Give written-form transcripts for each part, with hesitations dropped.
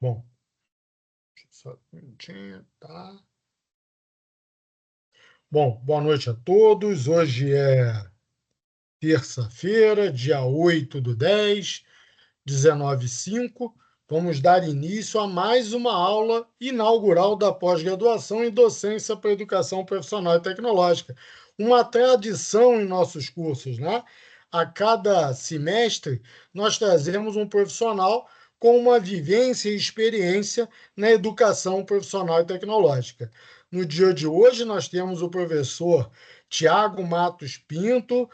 Bom, deixa eu só um minutinho, tá? Bom, boa noite a todos. Hoje é terça-feira, dia 8/10, 19h05. Vamos dar início a mais uma aula inaugural da pós-graduação em docência para educação profissional e tecnológica. Uma tradição em nossos cursos, né? A cada semestre, nós trazemos um profissional com uma vivência e experiência na educação profissional e tecnológica. No dia de hoje, nós temos o professor Tiago Matos Pinto,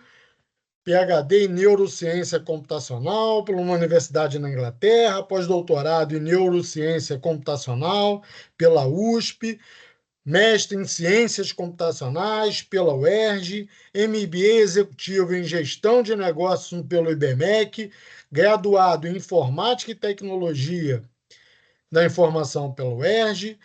PhD em Neurociência Computacional por uma universidade na Inglaterra, pós-doutorado em Neurociência Computacional pela USP, mestre em Ciências Computacionais pela UERJ, MBA Executivo em Gestão de Negócios pelo IBMEC, graduado em Informática e Tecnologia da Informação pela UERJ,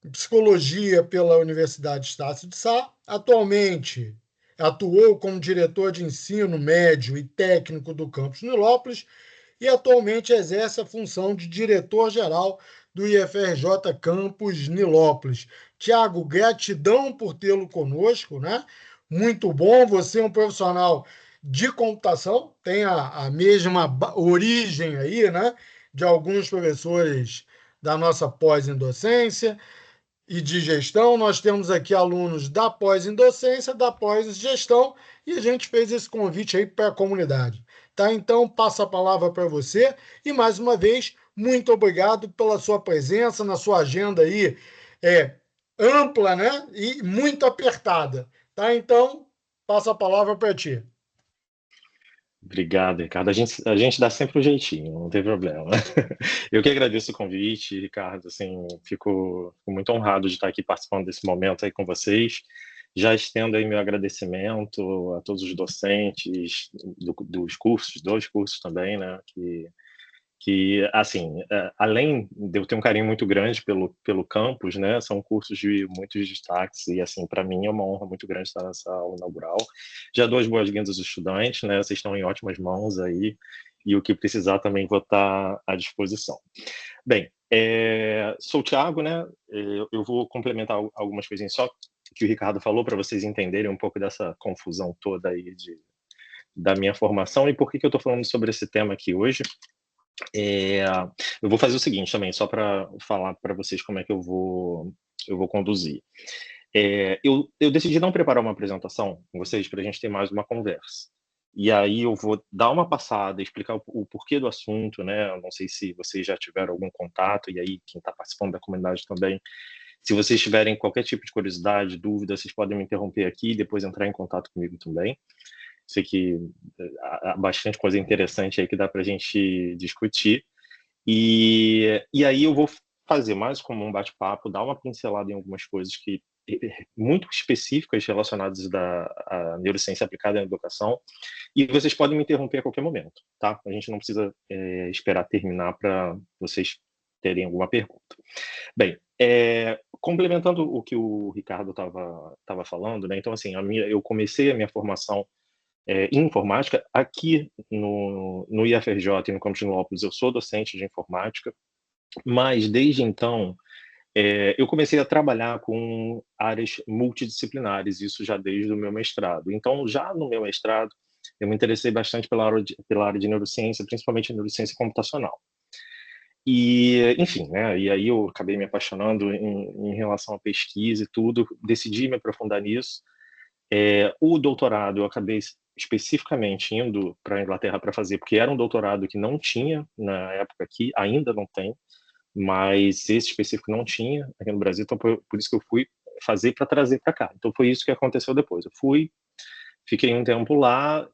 Psicologia pela Universidade Estácio de Sá. Atualmente, atuou como diretor de ensino médio e técnico do campus Nilópolis e atualmente exerce a função de diretor-geral do IFRJ Campus Nilópolis. Tiago, gratidão por tê-lo conosco, né? Muito bom, você é um profissional de computação, tem a mesma origem aí, né? De alguns professores da nossa pós em docência e de gestão. Nós temos aqui alunos da pós em docência, da pós em gestão, e a gente fez esse convite aí para a comunidade. Tá? Então, passo a palavra para você e, mais uma vez, muito obrigado pela sua presença na sua agenda aí, ampla, né? E muito apertada. Tá? Então, passo a palavra para ti. Obrigado, Ricardo. A gente dá sempre um jeitinho, não tem problema. Eu que agradeço o convite, Ricardo. Assim, fico muito honrado de estar aqui participando desse momento aí com vocês. Já estendo aí meu agradecimento a todos os docentes dos cursos, dois cursos também, né? Que assim, além de eu ter um carinho muito grande pelo campus, né, são cursos de muitos destaques e, assim, para mim é uma honra muito grande estar nessa aula inaugural. Já dou as boas-vindas aos estudantes, né, vocês estão em ótimas mãos aí, e o que precisar também vou estar à disposição. Bem, sou o Thiago, né, eu vou complementar algumas coisinhas só que o Ricardo falou, para vocês entenderem um pouco dessa confusão toda aí da minha formação e por que eu estou falando sobre esse tema aqui hoje. Eu vou fazer o seguinte também, só para falar para vocês como é que eu vou conduzir. Eu decidi não preparar uma apresentação com vocês para a gente ter mais uma conversa. E aí eu vou dar uma passada, explicar o porquê do assunto, né? Eu não sei se vocês já tiveram algum contato, e aí quem está participando da comunidade também. Se vocês tiverem qualquer tipo de curiosidade, dúvida, vocês podem me interromper aqui e depois entrar em contato comigo também. Sei que há bastante coisa interessante aí que dá para a gente discutir. E aí eu vou fazer mais como um bate-papo, dar uma pincelada em algumas coisas que muito específicas relacionadas à neurociência aplicada na educação, e vocês podem me interromper a qualquer momento, tá? A gente não precisa esperar terminar para vocês terem alguma pergunta. Bem, complementando o que o Ricardo estava falando, né? Então, assim, eu comecei a minha formação em informática. Aqui no IFRJ e no Campus Nilópolis eu sou docente de informática, mas desde então eu comecei a trabalhar com áreas multidisciplinares, isso já desde o meu mestrado. Então, já no meu mestrado, eu me interessei bastante pela área de neurociência, principalmente neurociência computacional. E, enfim, né, e aí eu acabei me apaixonando em relação à pesquisa e tudo, decidi me aprofundar nisso. O doutorado eu acabei especificamente indo para a Inglaterra para fazer, porque era um doutorado que não tinha na época aqui, ainda não tem, mas esse específico não tinha aqui no Brasil, então por isso que eu fui fazer para trazer para cá. Então foi isso que aconteceu depois. Eu fui, fiquei um tempo lá,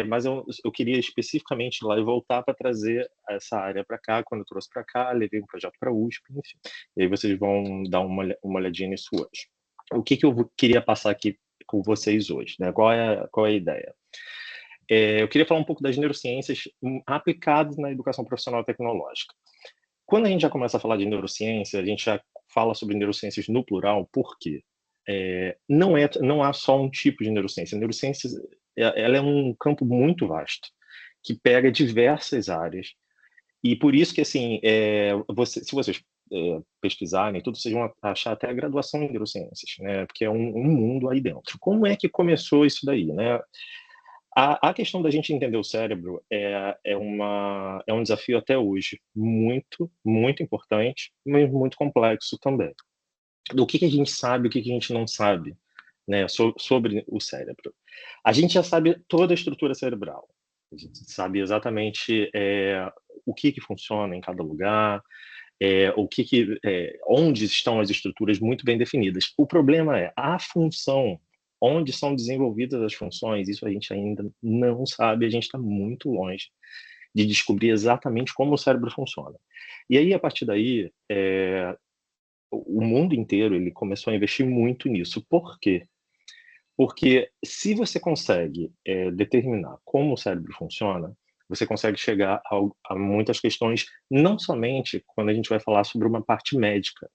mas eu queria especificamente ir lá e voltar para trazer essa área para cá. Quando eu trouxe para cá, levei um projeto para a USP, enfim. E aí vocês vão dar uma olhadinha nisso hoje. O que eu queria passar aqui com vocês hoje, né? Qual é a ideia? Eu queria falar um pouco das neurociências aplicadas na educação profissional e tecnológica. Quando a gente já começa a falar de neurociência, a gente já fala sobre neurociências no plural, por quê? Não há só um tipo de neurociência. A neurociência ela é um campo muito vasto, que pega diversas áreas, E por isso que, assim, se vocês pesquisarem tudo, vocês vão achar até a graduação em neurociências, né? Porque é um mundo aí dentro. Como é que começou isso daí, né? A questão da gente entender o cérebro é um desafio até hoje muito, muito importante, mas muito complexo também. Do que a gente sabe, o que a gente não sabe, né, sobre o cérebro. A gente já sabe toda a estrutura cerebral. A gente sabe exatamente o que funciona em cada lugar, onde estão as estruturas muito bem definidas. O problema é a função, onde são desenvolvidas as funções, isso a gente ainda não sabe, a gente está muito longe de descobrir exatamente como o cérebro funciona. E aí, a partir daí, o mundo inteiro ele começou a investir muito nisso. Por quê? Porque se você consegue determinar como o cérebro funciona, você consegue chegar a muitas questões, não somente quando a gente vai falar sobre uma parte médica,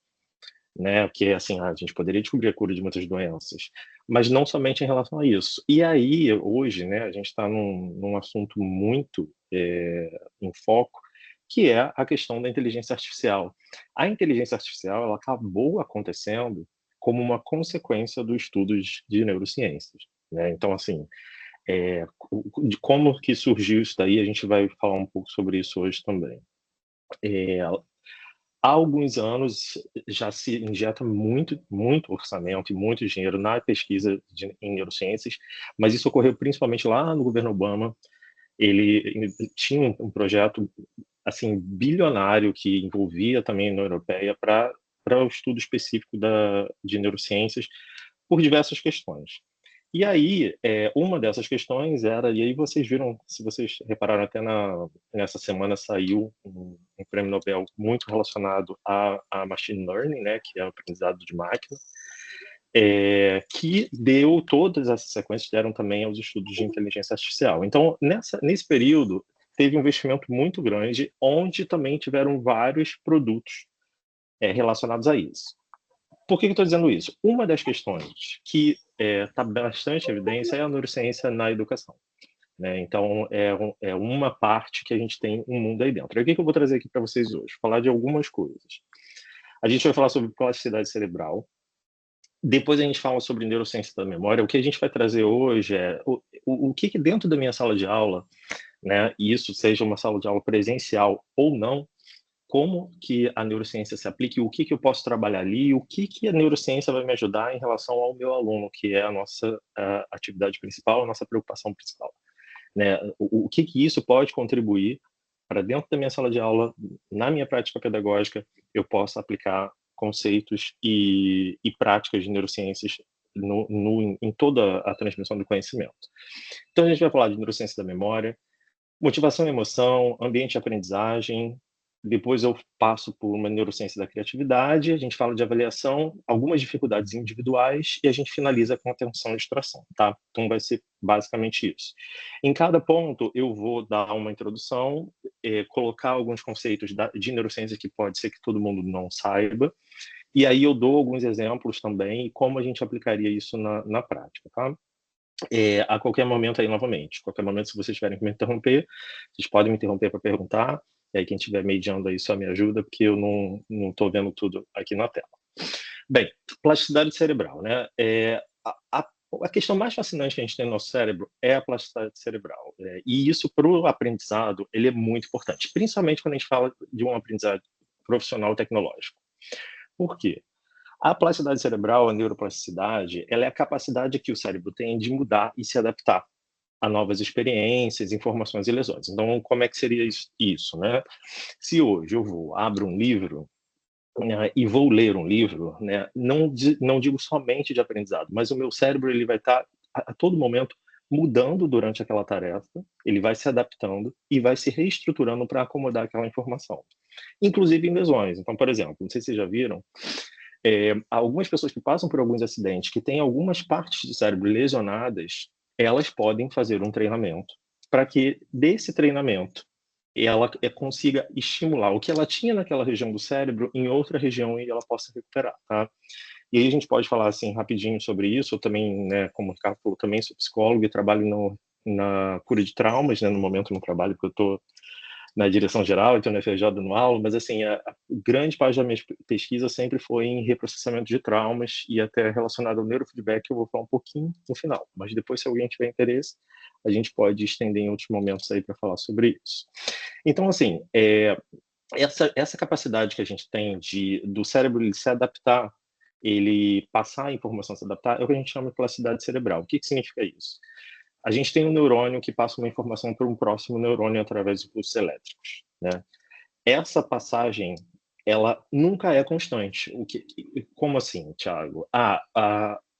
né? Que assim, a gente poderia descobrir a cura de muitas doenças, mas não somente em relação a isso. E aí, hoje, né, a gente está num assunto muito em foco, que é a questão da inteligência artificial. A inteligência artificial, ela acabou acontecendo como uma consequência dos estudos de neurociências, né? Então, assim, de como que surgiu isso daí, a gente vai falar um pouco sobre isso hoje também. Há alguns anos já se injeta muito, muito orçamento e muito dinheiro na pesquisa em neurociências, mas isso ocorreu principalmente lá no governo Obama. Ele tinha um projeto assim bilionário que envolvia também a União Europeia para o estudo específico de neurociências por diversas questões. E aí, uma dessas questões era, e aí vocês viram, se vocês repararam até nessa semana saiu um prêmio Nobel muito relacionado a machine learning, né, que é o aprendizado de máquina, que deu todas essas sequências deram também aos estudos de inteligência artificial. Então, nesse período, teve um investimento muito grande, onde também tiveram vários produtos relacionados a isso. Por que eu estou dizendo isso? Uma das questões que está bastante em evidência é a neurociência na educação, né? Então, é uma parte que a gente tem um mundo aí dentro. E o que eu vou trazer aqui para vocês hoje? Falar de algumas coisas. A gente vai falar sobre plasticidade cerebral, depois a gente fala sobre neurociência da memória. O que a gente vai trazer hoje é o que dentro da minha sala de aula, né, e isso seja uma sala de aula presencial ou não, como que a neurociência se aplica e o que eu posso trabalhar ali, e o que a neurociência vai me ajudar em relação ao meu aluno, que é a nossa atividade principal, a nossa preocupação principal, né? O que isso pode contribuir para dentro da minha sala de aula, na minha prática pedagógica, eu possa aplicar conceitos e práticas de neurociências em toda a transmissão do conhecimento. Então, a gente vai falar de neurociência da memória, motivação e emoção, ambiente de aprendizagem. Depois eu passo por uma neurociência da criatividade, a gente fala de avaliação, algumas dificuldades individuais e a gente finaliza com atenção e distração, tá? Então vai ser basicamente isso. Em cada ponto eu vou dar uma introdução, colocar alguns conceitos de neurociência que pode ser que todo mundo não saiba, e aí eu dou alguns exemplos também e como a gente aplicaria isso na prática, tá? A qualquer momento aí, novamente, qualquer momento, se vocês tiverem que me interromper, vocês podem me interromper para perguntar, e aí quem estiver mediando aí só me ajuda, porque eu não estou vendo tudo aqui na tela. Bem, plasticidade cerebral, né? A questão mais fascinante que a gente tem no nosso cérebro é a plasticidade cerebral, e isso para o aprendizado, ele é muito importante, principalmente quando a gente fala de um aprendizado profissional tecnológico. Por quê? A plasticidade cerebral, a neuroplasticidade, ela é a capacidade que o cérebro tem de mudar e se adaptar a novas experiências, informações e lesões. Então, como é que seria isso, né? Se hoje eu abro um livro, né, e vou ler um livro, né, não digo somente de aprendizado, mas o meu cérebro ele vai estar a todo momento mudando durante aquela tarefa, ele vai se adaptando e vai se reestruturando para acomodar aquela informação, inclusive em lesões. Então, por exemplo, não sei se vocês já viram, algumas pessoas que passam por alguns acidentes, que têm algumas partes do cérebro lesionadas, elas podem fazer um treinamento para que desse treinamento ela consiga estimular o que ela tinha naquela região do cérebro em outra região e ela possa recuperar, tá? E aí a gente pode falar assim rapidinho sobre isso. Eu também, né, como o Ricardo falou, também sou psicólogo e trabalho na cura de traumas, né, no momento no trabalho que eu estou na direção geral, então na FRJ dando aula, mas assim, a grande parte da minha pesquisa sempre foi em reprocessamento de traumas e até relacionado ao neurofeedback, que eu vou falar um pouquinho no final. Mas depois, se alguém tiver interesse, a gente pode estender em outros momentos aí para falar sobre isso. Então, assim, essa capacidade que a gente tem do cérebro ele se adaptar, ele passar a informação, se adaptar, é o que a gente chama de plasticidade cerebral. O que significa isso? A gente tem um neurônio que passa uma informação para um próximo neurônio através de pulsos elétricos, né? Essa passagem, ela nunca é constante. Como assim, Thiago?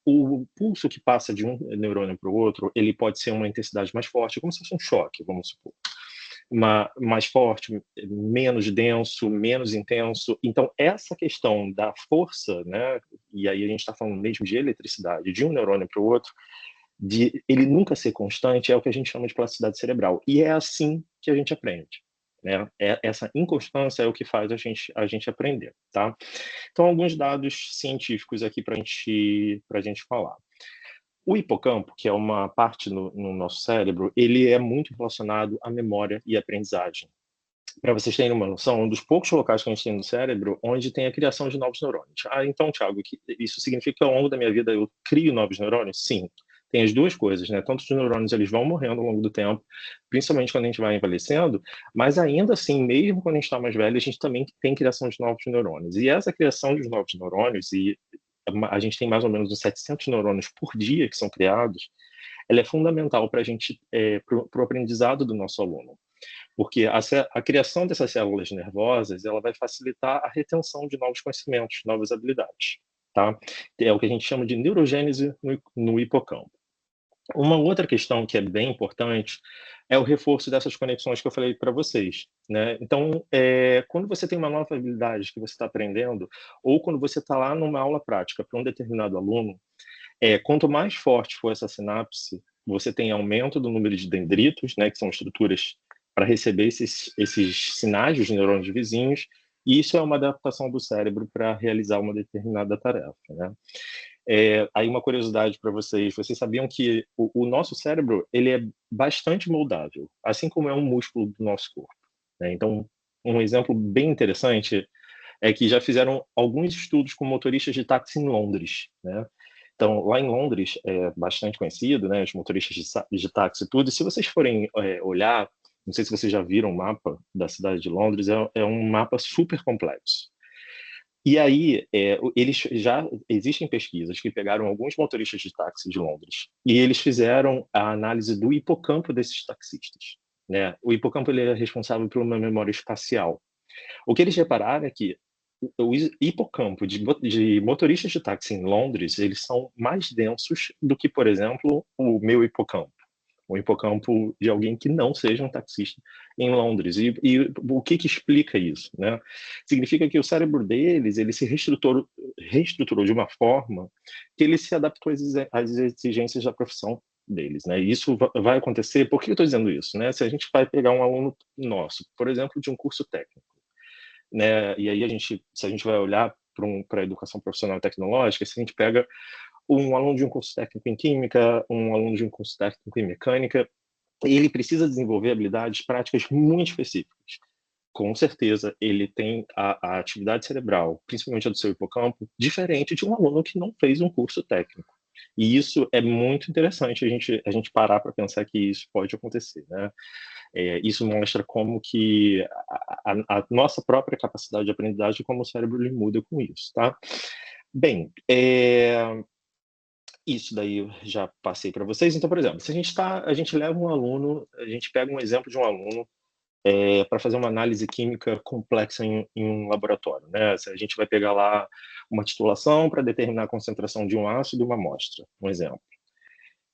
O pulso que passa de um neurônio para o outro, ele pode ser uma intensidade mais forte, como se fosse um choque, vamos supor. Mais forte, menos denso, menos intenso. Então, essa questão da força, né, e aí a gente está falando mesmo de eletricidade, de um neurônio para o outro, de ele nunca ser constante, é o que a gente chama de plasticidade cerebral. E é assim que a gente aprende. Né? Essa inconstância é o que faz a gente aprender. Tá? Então, alguns dados científicos aqui para a gente falar. O hipocampo, que é uma parte no nosso cérebro, ele é muito relacionado à memória e aprendizagem. Para vocês terem uma noção, um dos poucos locais que a gente tem no cérebro onde tem a criação de novos neurônios. Então, Thiago, isso significa que ao longo da minha vida eu crio novos neurônios? Sim. Tem as duas coisas, né? Tanto os neurônios eles vão morrendo ao longo do tempo, principalmente quando a gente vai envelhecendo, mas ainda assim, mesmo quando a gente está mais velho, a gente também tem criação de novos neurônios. E essa criação de novos neurônios, e a gente tem mais ou menos uns 700 neurônios por dia que são criados, ela é fundamental para a gente, para o aprendizado do nosso aluno. Porque a criação dessas células nervosas, ela vai facilitar a retenção de novos conhecimentos, novas habilidades, tá? É o que a gente chama de neurogênese no hipocampo. Uma outra questão que é bem importante é o reforço dessas conexões que eu falei para vocês, né? Então, quando você tem uma nova habilidade que você está aprendendo, ou quando você está lá numa aula prática para um determinado aluno, quanto mais forte for essa sinapse, você tem aumento do número de dendritos, né, que são estruturas para receber esses sinais dos neurônios vizinhos, e isso é uma adaptação do cérebro para realizar uma determinada tarefa, né? Aí uma curiosidade para vocês sabiam que o nosso cérebro ele é bastante moldável, assim como é um músculo do nosso corpo, né? Então, um exemplo bem interessante é que já fizeram alguns estudos com motoristas de táxi em Londres, né? Então, lá em Londres, é bastante conhecido, né, os motoristas de táxi e tudo, e se vocês forem olhar, não sei se vocês já viram o mapa da cidade de Londres, é um mapa super complexo. E aí, existem pesquisas que pegaram alguns motoristas de táxi de Londres e eles fizeram a análise do hipocampo desses taxistas, né? O hipocampo ele é responsável por uma memória espacial. O que eles repararam é que o hipocampo de motoristas de táxi em Londres, eles são mais densos do que, por exemplo, o meu hipocampo. O hipocampo de alguém que não seja um taxista em Londres. E o que explica isso, né? Significa que o cérebro deles, ele se reestruturou de uma forma que ele se adaptou às exigências da profissão deles, né? E isso vai acontecer, por que eu estou dizendo isso, né? Se a gente vai pegar um aluno nosso, por exemplo, de um curso técnico, né? E aí se a gente vai olhar para a educação profissional e tecnológica, se a gente pega um aluno de um curso técnico em química, um aluno de um curso técnico em mecânica, ele precisa desenvolver habilidades práticas muito específicas. Com certeza, ele tem a atividade cerebral, principalmente a do seu hipocampo, diferente de um aluno que não fez um curso técnico. E isso é muito interessante a gente parar para pensar que isso pode acontecer, né? Isso mostra como que a nossa própria capacidade de aprendizagem, como o cérebro ele muda com isso, tá? Bem, isso daí eu já passei para vocês. Então, por exemplo, se a gente leva um aluno, a gente pega um exemplo de um aluno para fazer uma análise química complexa em um laboratório, né? Se a gente vai pegar lá uma titulação para determinar a concentração de um ácido e uma amostra, um exemplo.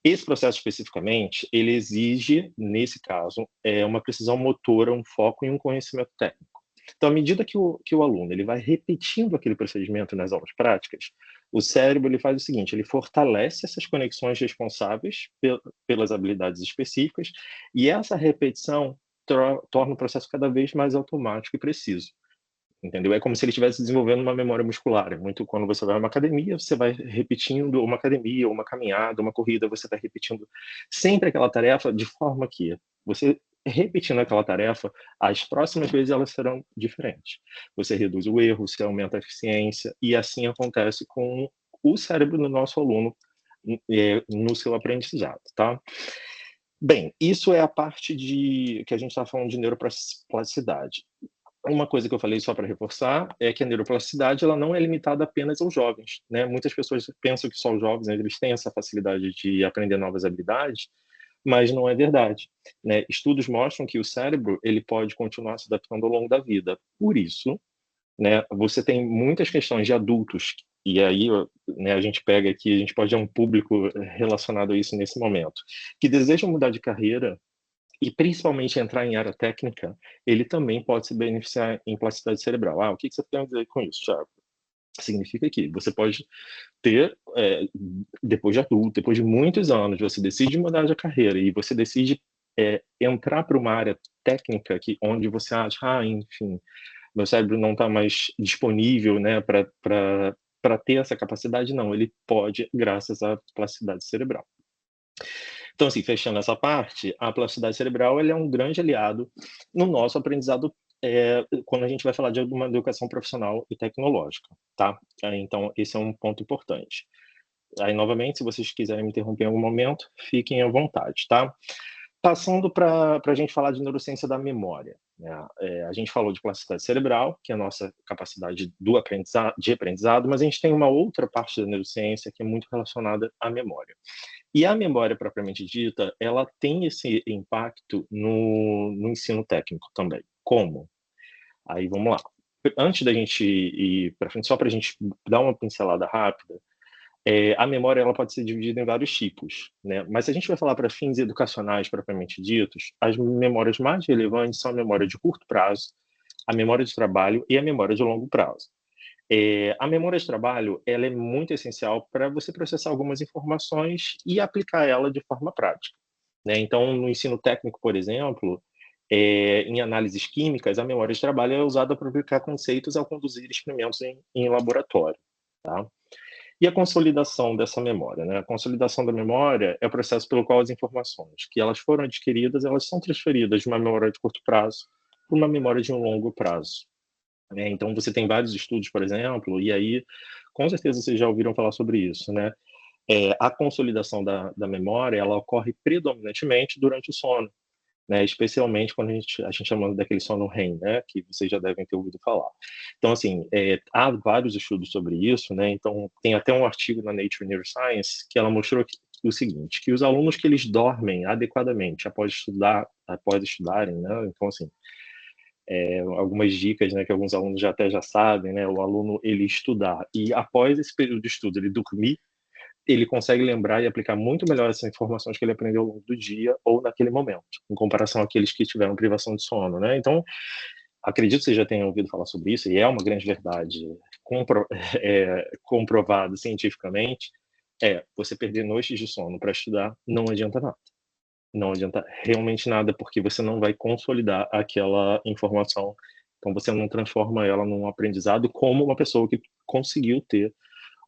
Esse processo especificamente, ele exige, nesse caso, uma precisão motora, um foco e um conhecimento técnico. Então, à medida que o aluno ele vai repetindo aquele procedimento nas aulas práticas, o cérebro ele faz o seguinte, ele fortalece essas conexões responsáveis pelas habilidades específicas e essa repetição torna o processo cada vez mais automático e preciso. Entendeu? É como se ele estivesse desenvolvendo uma memória muscular. É muito quando você vai a uma academia, você vai repetindo uma academia, uma caminhada, uma corrida, você vai repetindo sempre aquela tarefa de forma que você repetindo aquela tarefa, as próximas vezes elas serão diferentes. Você reduz o erro, você aumenta a eficiência, e assim acontece com o cérebro do nosso aluno no seu aprendizado, tá? Bem, isso é a parte que a gente está falando de neuroplasticidade. Uma coisa que eu falei só para reforçar é que a neuroplasticidade ela não é limitada apenas aos jovens, né? Muitas pessoas pensam que só os jovens, né, eles têm essa facilidade de aprender novas habilidades, mas não é verdade, né? Estudos mostram que o cérebro ele pode continuar se adaptando ao longo da vida. Por isso, né, você tem muitas questões de adultos e aí, né, a gente pega aqui, a gente pode ter um público relacionado a isso nesse momento, que desejam mudar de carreira e principalmente entrar em área técnica, ele também pode se beneficiar em plasticidade cerebral. Ah, o que você tem a dizer com isso, Thiago? Significa que você pode ter, depois de adulto, depois de muitos anos, você decide mudar de carreira e você decide entrar para uma área técnica onde você acha, enfim, meu cérebro não está mais disponível, né, para ter essa capacidade, não, ele pode, graças à plasticidade cerebral. Então, assim, fechando essa parte, a plasticidade cerebral ele é um grande aliado no nosso aprendizado quando a gente vai falar de uma educação profissional e tecnológica, tá? Então, esse é um ponto importante. Aí, novamente, se vocês quiserem me interromper em algum momento, fiquem à vontade, tá? Passando para a gente falar de neurociência da memória, né? A gente falou de plasticidade cerebral, que é a nossa capacidade de aprendizado, mas a gente tem uma outra parte da neurociência que é muito relacionada à memória. E a memória propriamente dita, ela tem esse impacto no ensino técnico também. Como? Aí vamos lá. Antes da gente ir para frente, só para a gente dar uma pincelada rápida, a memória ela pode ser dividida em vários tipos, né? Mas se a gente vai falar para fins educacionais propriamente ditos, as memórias mais relevantes são a memória de curto prazo, a memória de trabalho e a memória de longo prazo. A memória de trabalho ela é muito essencial para você processar algumas informações e aplicar ela de forma prática, né? Então, no ensino técnico, por exemplo, em análises químicas, a memória de trabalho é usada para aplicar conceitos ao conduzir experimentos em laboratório, tá? E a consolidação dessa memória, né? A consolidação da memória é o processo pelo qual as informações que elas foram adquiridas, elas são transferidas de uma memória de curto prazo para uma memória de um longo prazo, né? Então você tem vários estudos, por exemplo, e aí com certeza vocês já ouviram falar sobre isso, né? A consolidação da memória, ela ocorre predominantemente durante o sono, né, especialmente quando a gente chama daquele sono REM, né, que vocês já devem ter ouvido falar. Então, assim, há vários estudos sobre isso, né, então tem até um artigo na Nature Neuroscience que ela mostrou o seguinte, que os alunos que eles dormem adequadamente após estudarem, né, então, assim, algumas dicas, né, que alguns alunos até já sabem, né, o aluno, ele estudar e após esse período de estudo, ele dormir, ele consegue lembrar e aplicar muito melhor essas informações que ele aprendeu ao longo do dia ou naquele momento, em comparação àqueles que tiveram privação de sono, né. Então, acredito que você já tenha ouvido falar sobre isso, e é uma grande verdade comprovado cientificamente, você perder noites de sono para estudar não adianta nada. Não adianta realmente nada, porque você não vai consolidar aquela informação, então você não transforma ela num aprendizado como uma pessoa que conseguiu ter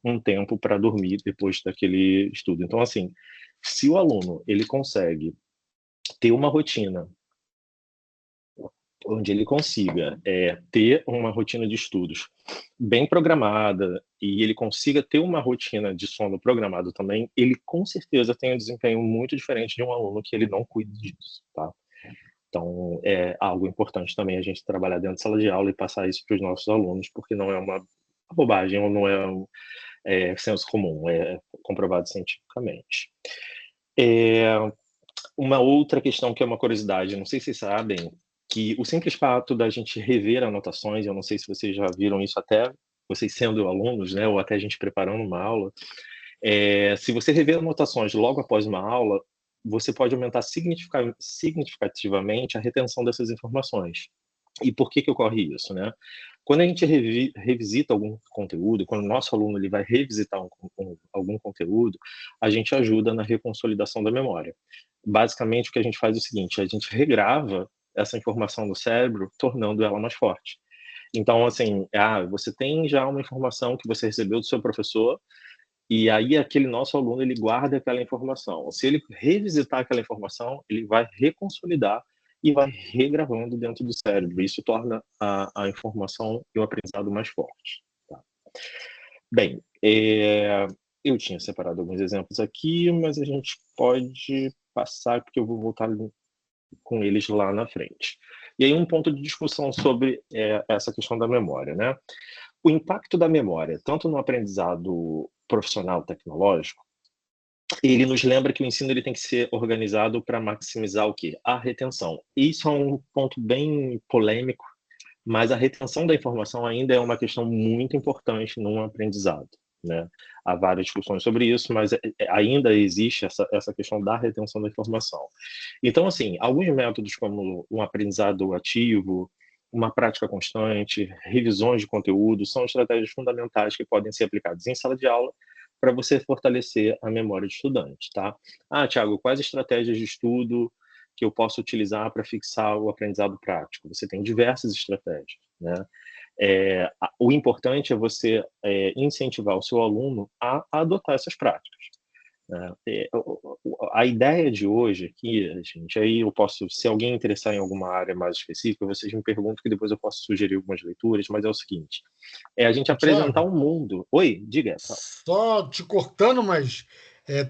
um tempo para dormir depois daquele estudo. Então, assim, se o aluno ele consegue ter uma rotina onde ele consiga ter uma rotina de estudos bem programada e ele consiga ter uma rotina de sono programado também, ele com certeza tem um desempenho muito diferente de um aluno que ele não cuida disso, tá? Então, é algo importante também a gente trabalhar dentro da sala de aula e passar isso para os nossos alunos, porque não é uma bobagem ou não é senso comum, é comprovado cientificamente. Uma outra questão que é uma curiosidade, não sei se vocês sabem, que o simples fato da gente rever anotações, eu não sei se vocês já viram isso até vocês sendo alunos, né, ou até a gente preparando uma aula, se você rever anotações logo após uma aula, você pode aumentar significativamente a retenção dessas informações. E por que ocorre isso, né? Quando a gente revisita algum conteúdo, quando o nosso aluno ele vai revisitar algum conteúdo, a gente ajuda na reconsolidação da memória. Basicamente, o que a gente faz é o seguinte, a gente regrava essa informação no cérebro, tornando ela mais forte. Então, assim, você tem já uma informação que você recebeu do seu professor, e aí aquele nosso aluno, ele guarda aquela informação. Se ele revisitar aquela informação, ele vai reconsolidar e vai regravando dentro do cérebro. Isso torna a informação e o aprendizado mais forte. Tá? Bem, eu tinha separado alguns exemplos aqui, mas a gente pode passar, porque eu vou voltar com eles lá na frente. E aí um ponto de discussão sobre essa questão da memória, né? O impacto da memória, tanto no aprendizado profissional tecnológico, ele nos lembra que o ensino ele tem que ser organizado para maximizar o quê? A retenção. Isso é um ponto bem polêmico, mas a retenção da informação ainda é uma questão muito importante no aprendizado, né? Há várias discussões sobre isso, mas ainda existe essa questão da retenção da informação. Então, assim, alguns métodos como um aprendizado ativo, uma prática constante, revisões de conteúdo, são estratégias fundamentais que podem ser aplicadas em sala de aula para você fortalecer a memória do estudante, tá? Ah, Thiago, quais estratégias de estudo que eu posso utilizar para fixar o aprendizado prático? Você tem diversas estratégias, né? O importante é você incentivar o seu aluno a adotar essas práticas. A ideia de hoje aqui, gente, aí eu posso, se alguém interessar em alguma área mais específica, vocês me perguntam que depois eu posso sugerir algumas leituras, mas é o seguinte, a gente apresentar Tiago, um mundo... Oi, diga. só te cortando, mas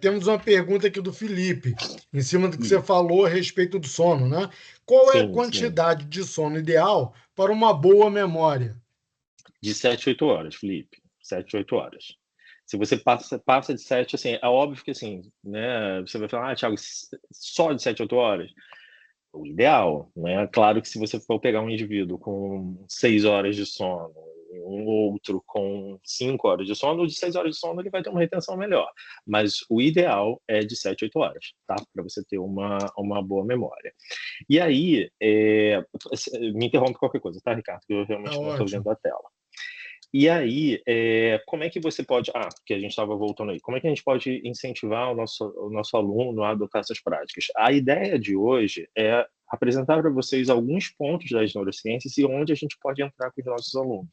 temos uma pergunta aqui do Felipe, em cima do que você falou a respeito do sono, né? Qual é a Sim, sim. quantidade de sono ideal para uma boa memória? De 7 a 8 horas, Felipe. 7 a 8 horas. Se você passa de 7, assim, é óbvio que assim, né, você vai falar, Thiago, só de 7 a 8 horas? O ideal, né? Claro que se você for pegar um indivíduo com 6 horas de sono, um outro com 5 horas de sono, o de 6 horas de sono ele vai ter uma retenção melhor. Mas o ideal é de 7 a 8 horas, tá? Para você ter uma boa memória. E aí, me interrompe qualquer coisa, tá, Ricardo? Que eu Tá realmente não estou ótimo. vendo a tela. E aí, como é que você pode... porque a gente estava voltando aí. Como é que a gente pode incentivar o nosso aluno a adotar essas práticas? A ideia de hoje é apresentar para vocês alguns pontos das neurociências e onde a gente pode entrar com os nossos alunos,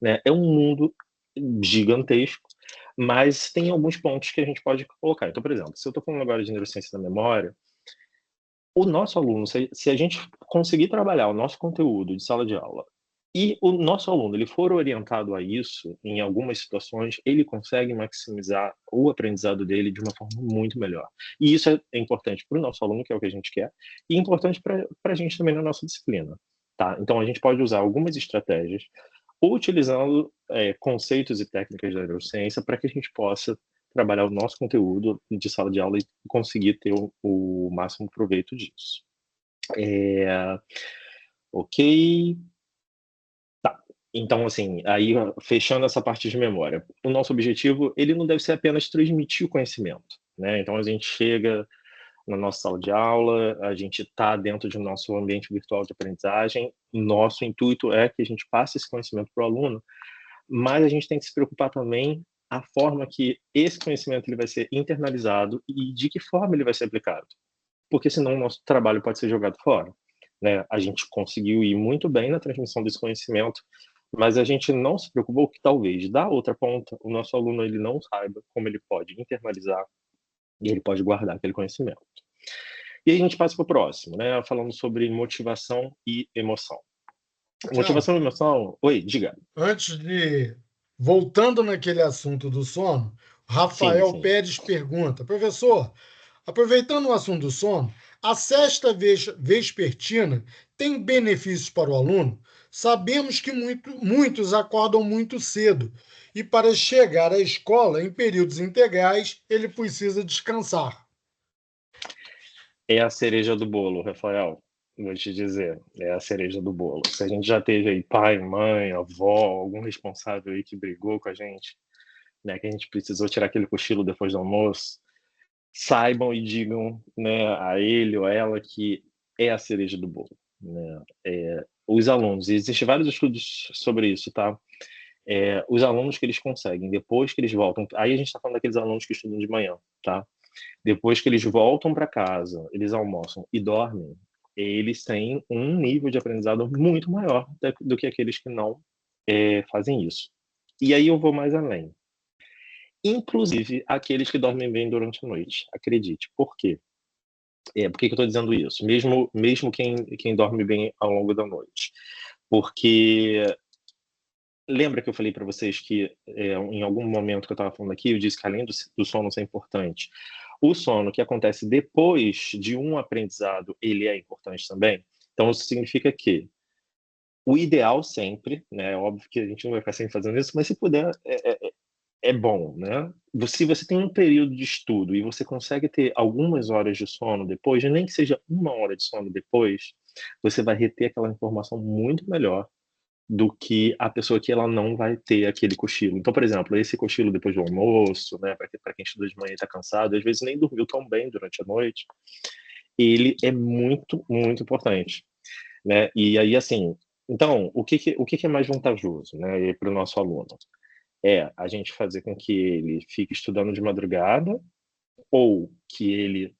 né? É um mundo gigantesco, mas tem alguns pontos que a gente pode colocar. Então, por exemplo, se eu estou falando agora de neurociência da memória, o nosso aluno, se a gente conseguir trabalhar o nosso conteúdo de sala de aula e o nosso aluno ele for orientado a isso, em algumas situações, ele consegue maximizar o aprendizado dele de uma forma muito melhor. E isso é importante para o nosso aluno, que é o que a gente quer, e importante para a gente também na nossa disciplina. Tá? Então, a gente pode usar algumas estratégias, utilizando conceitos e técnicas da neurociência para que a gente possa trabalhar o nosso conteúdo de sala de aula e conseguir ter o máximo proveito disso. Ok. Tá. Então, assim, aí fechando essa parte de memória, o nosso objetivo, ele não deve ser apenas transmitir o conhecimento, né? Então, a gente chega na nossa sala de aula, a gente está dentro do nosso ambiente virtual de aprendizagem, nosso intuito é que a gente passe esse conhecimento para o aluno, mas a gente tem que se preocupar também a forma que esse conhecimento ele vai ser internalizado e de que forma ele vai ser aplicado, porque senão o nosso trabalho pode ser jogado fora, né? A gente conseguiu ir muito bem na transmissão desse conhecimento, mas a gente não se preocupou que talvez da outra ponta o nosso aluno ele não saiba como ele pode internalizar e ele pode guardar aquele conhecimento. E aí a gente passa para o próximo, né? Falando sobre motivação e emoção. Tiago, Motivação e emoção. Oi, diga. antes de. Voltando naquele assunto do sono, Sim, Rafael sim. Pérez pergunta: professor, aproveitando o assunto do sono, a cesta vespertina tem benefícios para o aluno? Sabemos que muitos acordam muito cedo e, para chegar à escola em períodos integrais, ele precisa descansar. É a cereja do bolo, Rafael. Vou te dizer, é a cereja do bolo. Se a gente já teve aí pai, mãe, avó, algum responsável aí que brigou com a gente, né, que a gente precisou tirar aquele cochilo depois do almoço, saibam e digam, né, a ele ou a ela que é a cereja do bolo, né? Os alunos, e existem vários estudos sobre isso, tá? Os alunos que eles conseguem, depois que eles voltam, aí a gente está falando daqueles alunos que estudam de manhã, tá? Depois que eles voltam para casa, eles almoçam e dormem, eles têm um nível de aprendizado muito maior do que aqueles que não fazem isso. E aí eu vou mais além. Inclusive aqueles que dormem bem durante a noite, acredite. Por quê? Por que que eu estou dizendo isso? Mesmo quem dorme bem ao longo da noite. Porque lembra que eu falei para vocês que, em algum momento que eu estava falando aqui, eu disse que além do sono ser importante, o sono que acontece depois de um aprendizado, ele é importante também. Então isso significa que o ideal sempre, né, é óbvio que a gente não vai ficar sempre fazendo isso, mas se puder, é bom, né. Se você tem um período de estudo e você consegue ter algumas horas de sono depois, nem que seja 1 hora de sono depois, você vai reter aquela informação muito melhor do que a pessoa que ela não vai ter aquele cochilo. Então, por exemplo, esse cochilo depois do almoço, né, para quem estuda de manhã e está cansado, às vezes nem dormiu tão bem durante a noite, ele é muito, muito importante, né. E aí, assim, então, o que que é mais vantajoso, né, para o nosso aluno? É a gente fazer com que ele fique estudando de madrugada ou que ele,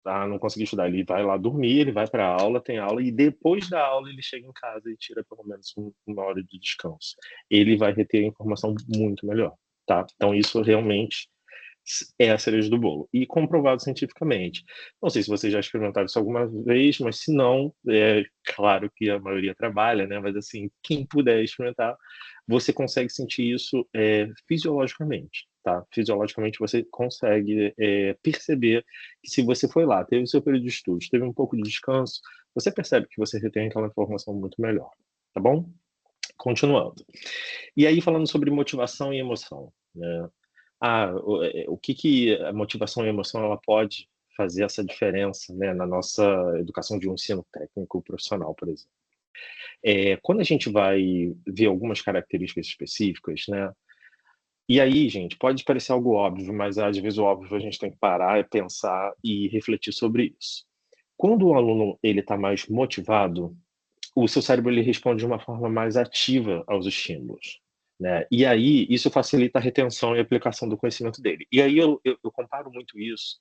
não conseguiu estudar, ele vai lá dormir, ele vai para a aula, tem aula e depois da aula ele chega em casa e tira pelo menos 1 hora de descanso. Ele vai reter a informação muito melhor, tá. Então isso realmente é a cereja do bolo e comprovado cientificamente. Não sei se vocês já experimentaram isso alguma vez, mas se não, é claro que a maioria trabalha, né, mas assim, quem puder experimentar, você consegue sentir isso, fisiologicamente, tá. Fisiologicamente você consegue, perceber que se você foi lá, teve o seu período de estudos, teve um pouco de descanso, você percebe que você retém aquela informação muito melhor, tá bom? Continuando. E aí falando sobre motivação e emoção, né. O que que a motivação e a emoção ela pode fazer essa diferença, né, na nossa educação de um ensino técnico profissional, por exemplo. Quando a gente vai ver algumas características específicas, né, e aí, gente, pode parecer algo óbvio, mas às vezes o óbvio a gente tem que parar e pensar e refletir sobre isso. Quando o aluno ele está mais motivado, o seu cérebro ele responde de uma forma mais ativa aos estímulos, né. E aí, isso facilita a retenção e aplicação do conhecimento dele. E aí eu comparo muito isso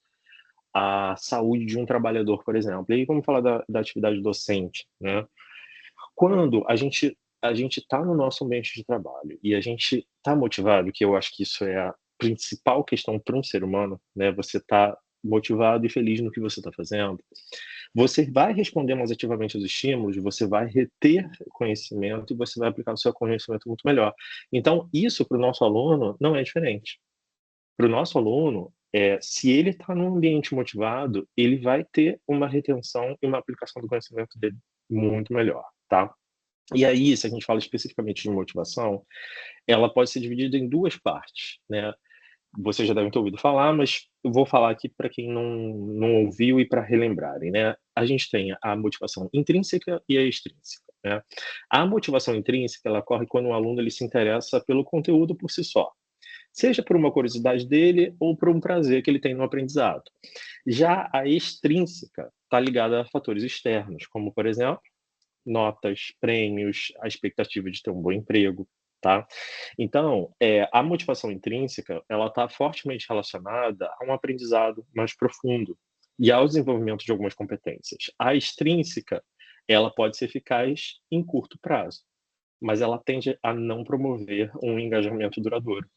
à saúde de um trabalhador, por exemplo. E aí vamos falar da atividade docente, né. Quando a gente está no nosso ambiente de trabalho e a gente está motivado, que eu acho que isso é a principal questão para um ser humano, né, você tá motivado e feliz no que você está fazendo, você vai responder mais ativamente aos estímulos, você vai reter conhecimento e você vai aplicar o seu conhecimento muito melhor. Então, isso para o nosso aluno não é diferente. Para o nosso aluno, se ele está num ambiente motivado, ele vai ter uma retenção e uma aplicação do conhecimento dele muito melhor, tá? E aí, se a gente fala especificamente de motivação, ela pode ser dividida em 2 partes, né. Vocês já devem ter ouvido falar, mas eu vou falar aqui para quem não ouviu e para relembrarem, né. A gente tem a motivação intrínseca e a extrínseca, né. A motivação intrínseca, ela ocorre quando o aluno ele se interessa pelo conteúdo por si só, seja por uma curiosidade dele ou por um prazer que ele tem no aprendizado. Já a extrínseca está ligada a fatores externos, como, por exemplo, notas, prêmios, a expectativa de ter um bom emprego, tá. Então, a motivação intrínseca, ela está fortemente relacionada a um aprendizado mais profundo e ao desenvolvimento de algumas competências. A extrínseca, ela pode ser eficaz em curto prazo, mas ela tende a não promover um engajamento duradouro,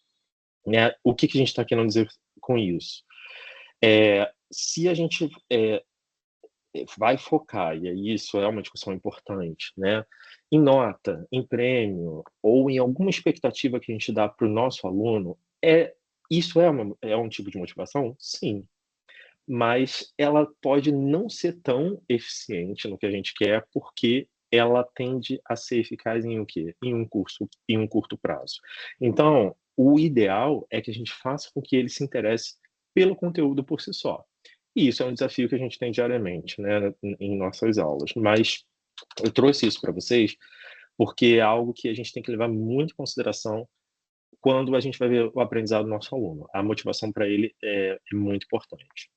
né. O que que a gente está querendo dizer com isso? Se a gente, vai focar, e aí isso é uma discussão importante, né, em nota, em prêmio ou em alguma expectativa que a gente dá para o nosso aluno, isso é um tipo de motivação? Sim, mas ela pode não ser tão eficiente no que a gente quer, porque ela tende a ser eficaz em o quê? Em um curto prazo. Então, o ideal é que a gente faça com que ele se interesse pelo conteúdo por si só. E isso é um desafio que a gente tem diariamente, né, em nossas aulas. Mas eu trouxe isso para vocês, porque é algo que a gente tem que levar muito em consideração quando a gente vai ver o aprendizado do nosso aluno. A motivação para ele é muito importante.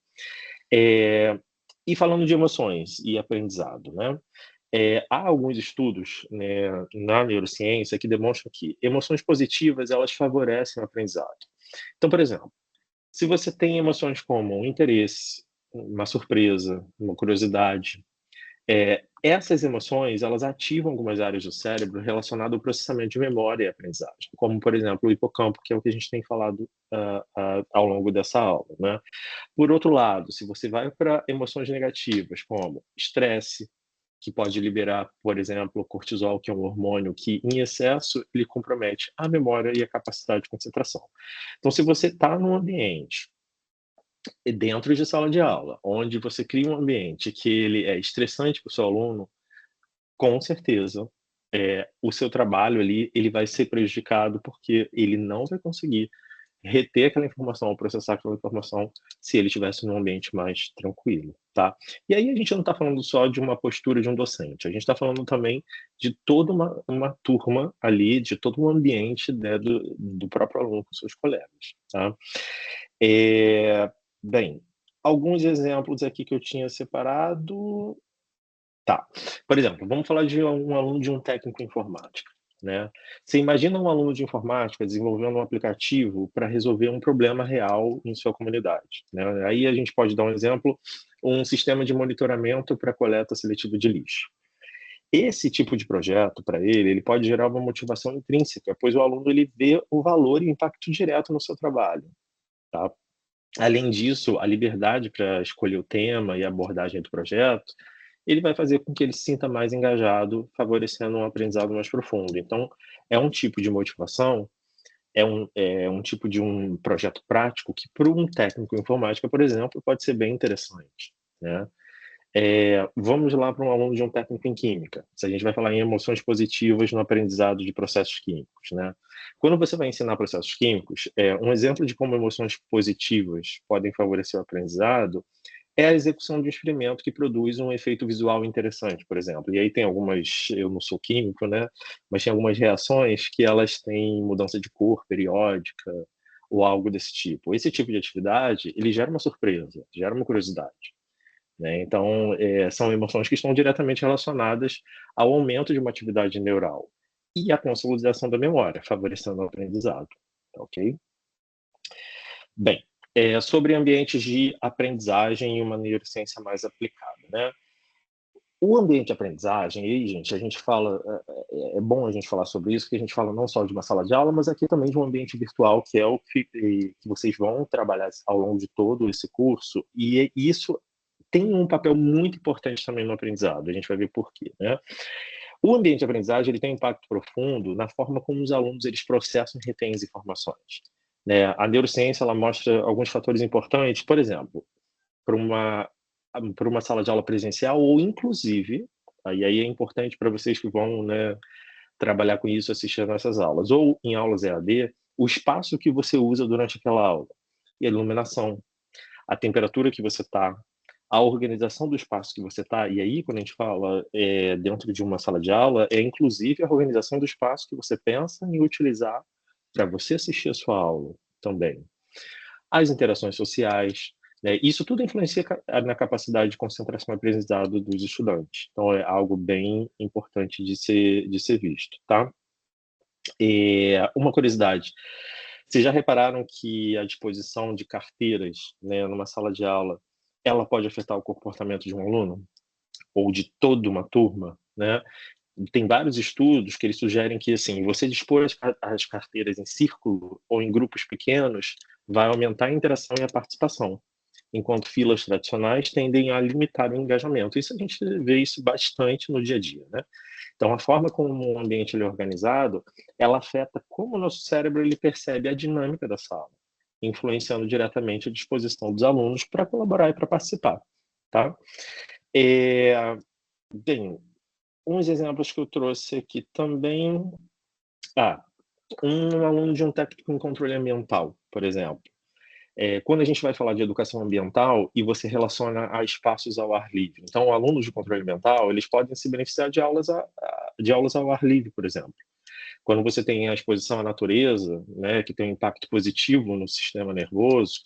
Eh, e falando de emoções e aprendizado, né, há alguns estudos, né, na neurociência que demonstram que emoções positivas, elas favorecem o aprendizado. Então, por exemplo, se você tem emoções como um interesse, uma surpresa, uma curiosidade, essas emoções, elas ativam algumas áreas do cérebro relacionadas ao processamento de memória e aprendizagem, como, por exemplo, o hipocampo, que é o que a gente tem falado ao longo dessa aula, né? Por outro lado, se você vai para emoções negativas, como estresse, que pode liberar, por exemplo, o cortisol, que é um hormônio que, em excesso, ele compromete a memória e a capacidade de concentração. Então, se você está num ambiente dentro de sala de aula, onde você cria um ambiente que ele é estressante para o seu aluno, com certeza, o seu trabalho ali, ele vai ser prejudicado, porque ele não vai conseguir reter aquela informação ou processar aquela informação se ele estivesse num ambiente mais tranquilo, tá? E aí a gente não está falando só de uma postura de um docente, a gente está falando também de toda uma turma ali, de todo um ambiente, né, do próprio aluno com seus colegas, tá? Bem, alguns exemplos aqui que eu tinha separado. Tá. Por exemplo, vamos falar de um aluno de um técnico em informática, né. Você imagina um aluno de informática desenvolvendo um aplicativo para resolver um problema real em sua comunidade, né. Aí a gente pode dar um exemplo, um sistema de monitoramento para coleta seletiva de lixo. Esse tipo de projeto para ele pode gerar uma motivação intrínseca, pois o aluno ele vê o valor e impacto direto no seu trabalho, tá. Além disso, a liberdade para escolher o tema e a abordagem do projeto, ele vai fazer com que ele se sinta mais engajado, favorecendo um aprendizado mais profundo. Então, é um tipo de motivação, é um tipo de um projeto prático que, para um técnico em informática, por exemplo, pode ser bem interessante, né? Vamos lá para um aluno de um técnico em química, se a gente vai falar em emoções positivas no aprendizado de processos químicos, né? Quando você vai ensinar processos químicos, um exemplo de como emoções positivas podem favorecer o aprendizado é a execução de um experimento que produz um efeito visual interessante, por exemplo. E aí tem algumas, eu não sou químico, né, mas tem algumas reações que elas têm mudança de cor periódica ou algo desse tipo. Esse tipo de atividade, ele gera uma surpresa, gera uma curiosidade, né? Então, são emoções que estão diretamente relacionadas ao aumento de uma atividade neural e à consolidação da memória, favorecendo o aprendizado, tá ok? Bem, sobre ambientes de aprendizagem e uma neurociência mais aplicada, né. O ambiente de aprendizagem, aí, gente, a gente fala, é bom a gente falar sobre isso, porque a gente fala não só de uma sala de aula, mas aqui também de um ambiente virtual, que é o que vocês vão trabalhar ao longo de todo esse curso, e isso tem um papel muito importante também no aprendizado, a gente vai ver por quê, né. O ambiente de aprendizagem, ele tem um impacto profundo na forma como os alunos eles processam e retêm as informações, né. A neurociência, ela mostra alguns fatores importantes, por exemplo, para uma para uma sala de aula presencial ou inclusive, aí é importante para vocês que vão, né, trabalhar com isso assistindo essas aulas, ou em aulas EAD, o espaço que você usa durante aquela aula, e a iluminação, a temperatura que você está, a organização do espaço que você está, e aí quando a gente fala, dentro de uma sala de aula, é inclusive a organização do espaço que você pensa em utilizar para você assistir a sua aula também. As interações sociais, né, isso tudo influencia na capacidade de concentração e aprendizado dos estudantes. Então é algo bem importante de ser visto, tá? Uma curiosidade, vocês já repararam que a disposição de carteiras, né, numa sala de aula, ela pode afetar o comportamento de um aluno? Ou de toda uma turma, né? Tem vários estudos que eles sugerem que, assim, você dispor as carteiras em círculo ou em grupos pequenos vai aumentar a interação e a participação, enquanto filas tradicionais tendem a limitar o engajamento. Isso a gente vê isso bastante no dia a dia, né? Então, a forma como o ambiente ele é organizado, ela afeta como o nosso cérebro ele percebe a dinâmica da sala, influenciando diretamente a disposição dos alunos para colaborar e para participar, tá? Eh, Bem, uns exemplos que eu trouxe aqui também. Ah, um aluno de um técnico em controle ambiental, por exemplo. Quando a gente vai falar de educação ambiental e você relaciona a espaços ao ar livre. Então, alunos de controle ambiental, eles podem se beneficiar de aulas ao ar livre, por exemplo. Quando você tem a exposição à natureza, né, que tem um impacto positivo no sistema nervoso,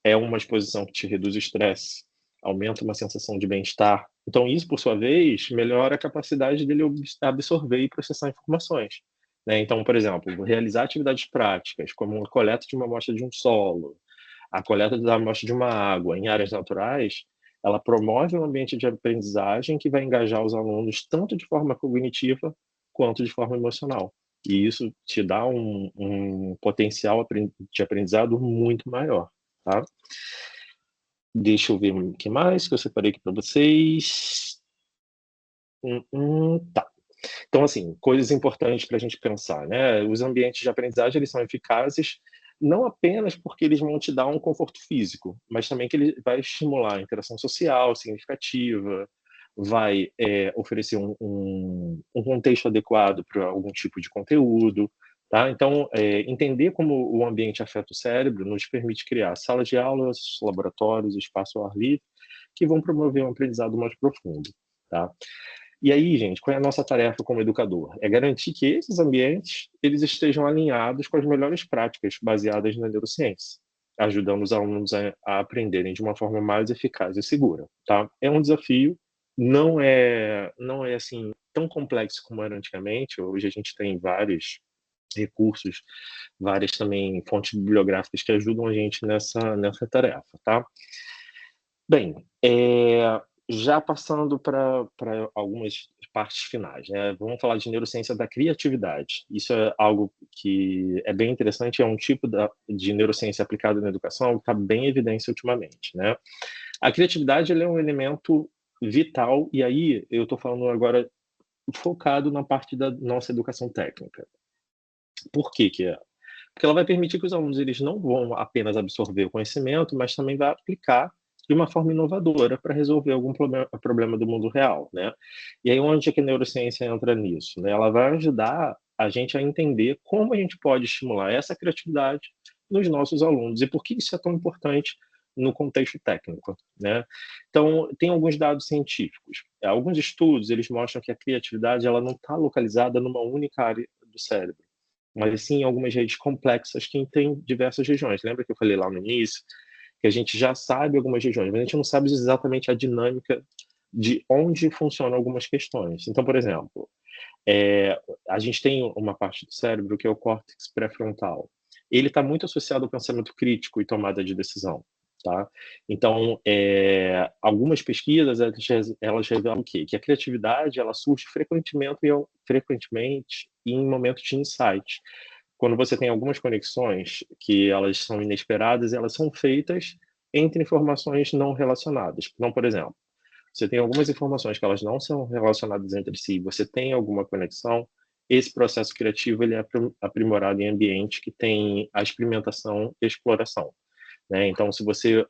é uma exposição que te reduz o estresse, aumenta uma sensação de bem-estar. Então isso, por sua vez, melhora a capacidade dele absorver e processar informações, né. Então, por exemplo, realizar atividades práticas, como a coleta de uma amostra de um solo, a coleta da amostra de uma água em áreas naturais, ela promove um ambiente de aprendizagem que vai engajar os alunos tanto de forma cognitiva quanto de forma emocional. E isso te dá um potencial de aprendizado muito maior, tá? Deixa eu ver o que mais que eu separei aqui para vocês. Tá. Então, assim, coisas importantes para a gente pensar, né? Os ambientes de aprendizagem, eles são eficazes não apenas porque eles vão te dar um conforto físico, mas também que ele vai estimular a interação social significativa, vai oferecer um contexto adequado para algum tipo de conteúdo, tá? Então, entender como o ambiente afeta o cérebro nos permite criar salas de aulas, laboratórios, espaço ao ar livre, que vão promover um aprendizado mais profundo, tá? E aí, gente, qual é a nossa tarefa como educador? É garantir que esses ambientes eles estejam alinhados com as melhores práticas baseadas na neurociência, ajudando os alunos a aprenderem de uma forma mais eficaz e segura, tá? É um desafio, não é assim tão complexo como era antigamente. Hoje a gente tem vários recursos, várias também fontes bibliográficas que ajudam a gente nessa tarefa, tá? Bem, já passando para algumas partes finais, né? Vamos falar de neurociência da criatividade. Isso é algo que é bem interessante, é um tipo de neurociência aplicada na educação que está bem em evidência ultimamente, né? A criatividade ela é um elemento vital, e aí eu estou falando agora focado na parte da nossa educação técnica. Por que que é? Porque ela vai permitir que os alunos eles não vão apenas absorver o conhecimento, mas também vai aplicar de uma forma inovadora para resolver algum problema do mundo real, né? E aí onde é que a neurociência entra nisso, né? Ela vai ajudar a gente a entender como a gente pode estimular essa criatividade nos nossos alunos e por que isso é tão importante no contexto técnico, né? Então, tem alguns dados científicos. Alguns estudos, eles mostram que a criatividade ela não está localizada numa única área do cérebro, mas sim algumas redes complexas que têm diversas regiões. Lembra que eu falei lá no início que a gente já sabe algumas regiões, mas a gente não sabe exatamente a dinâmica de onde funcionam algumas questões. Então, por exemplo, a gente tem uma parte do cérebro que é o córtex pré-frontal. Ele está muito associado ao pensamento crítico e tomada de decisão, tá? Então, algumas pesquisas elas revelam o quê? Que a criatividade ela surge frequentemente em momentos de insight, quando você tem algumas conexões que elas são inesperadas, elas são feitas entre informações não relacionadas. Então, por exemplo, você tem algumas informações que elas não são relacionadas entre si, você tem alguma conexão, esse processo criativo ele é aprimorado em ambiente que tem a experimentação e exploração, né? Então, se você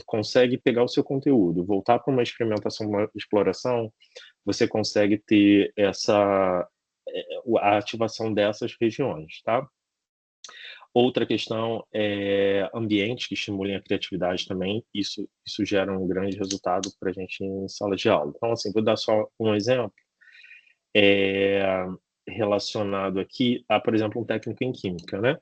consegue pegar o seu conteúdo, voltar para uma experimentação, uma exploração, você consegue ter a ativação dessas regiões, tá? Outra questão é ambientes que estimulem a criatividade também, isso gera um grande resultado para a gente em sala de aula. Então, assim, vou dar só um exemplo, relacionado aqui a, por exemplo, um técnico em química, né?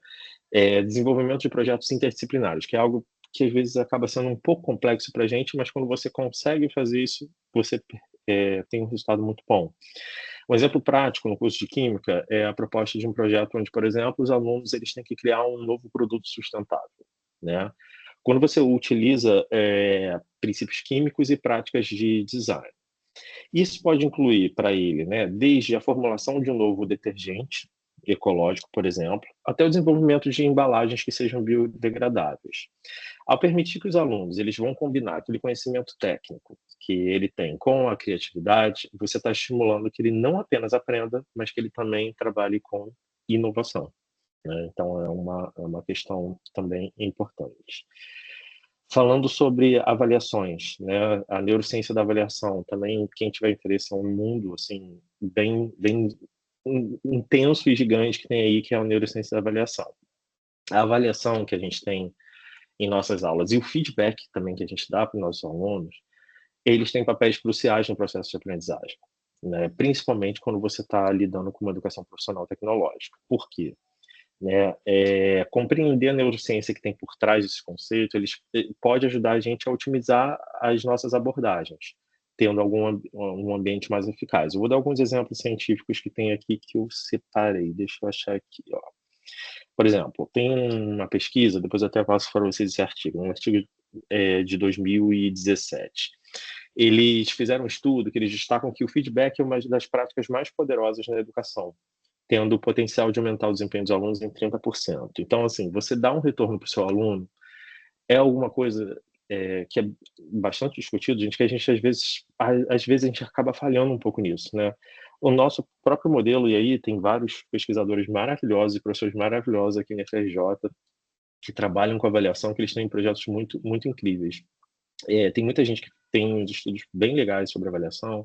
Desenvolvimento de projetos interdisciplinares, que é algo que às vezes acaba sendo um pouco complexo para a gente, mas quando você consegue fazer isso, você tem um resultado muito bom. Um exemplo prático no curso de Química é a proposta de um projeto onde, por exemplo, os alunos eles têm que criar um novo produto sustentável, né? Quando você utiliza princípios químicos e práticas de design. Isso pode incluir para ele, né, desde a formulação de um novo detergente ecológico, por exemplo, até o desenvolvimento de embalagens que sejam biodegradáveis. Ao permitir que os alunos eles vão combinar aquele conhecimento técnico que ele tem com a criatividade, você está estimulando que ele não apenas aprenda, mas que ele também trabalhe com inovação, né? Então, é uma questão também importante. Falando sobre avaliações, né? A neurociência da avaliação também, quem tiver interesse, é um mundo assim bem intenso e gigante que tem aí, que é a neurociência da avaliação. A avaliação que a gente tem em nossas aulas e o feedback também que a gente dá para os nossos alunos, eles têm papéis cruciais no processo de aprendizagem, né? Principalmente quando você está lidando com uma educação profissional tecnológica. Por quê? Né? Compreender a neurociência que tem por trás desse conceito, pode ajudar a gente a otimizar as nossas abordagens, tendo um ambiente mais eficaz. Eu vou dar alguns exemplos científicos que tem aqui que eu separei. Deixa eu achar aqui, ó. Por exemplo, tem uma pesquisa, depois eu até passo para vocês esse artigo, um artigo de 2017, eles fizeram um estudo que eles destacam que o feedback é uma das práticas mais poderosas na educação, tendo o potencial de aumentar o desempenho dos alunos em 30%. Então, assim, você dá um retorno para o seu aluno é alguma coisa que é bastante discutido, gente, que a gente às vezes a gente acaba falhando um pouco nisso, né? O nosso próprio modelo, e aí tem vários pesquisadores maravilhosos e professores maravilhosos aqui na FRJ que trabalham com avaliação, que eles têm projetos muito, muito incríveis. Tem muita gente que tem uns estudos bem legais sobre avaliação,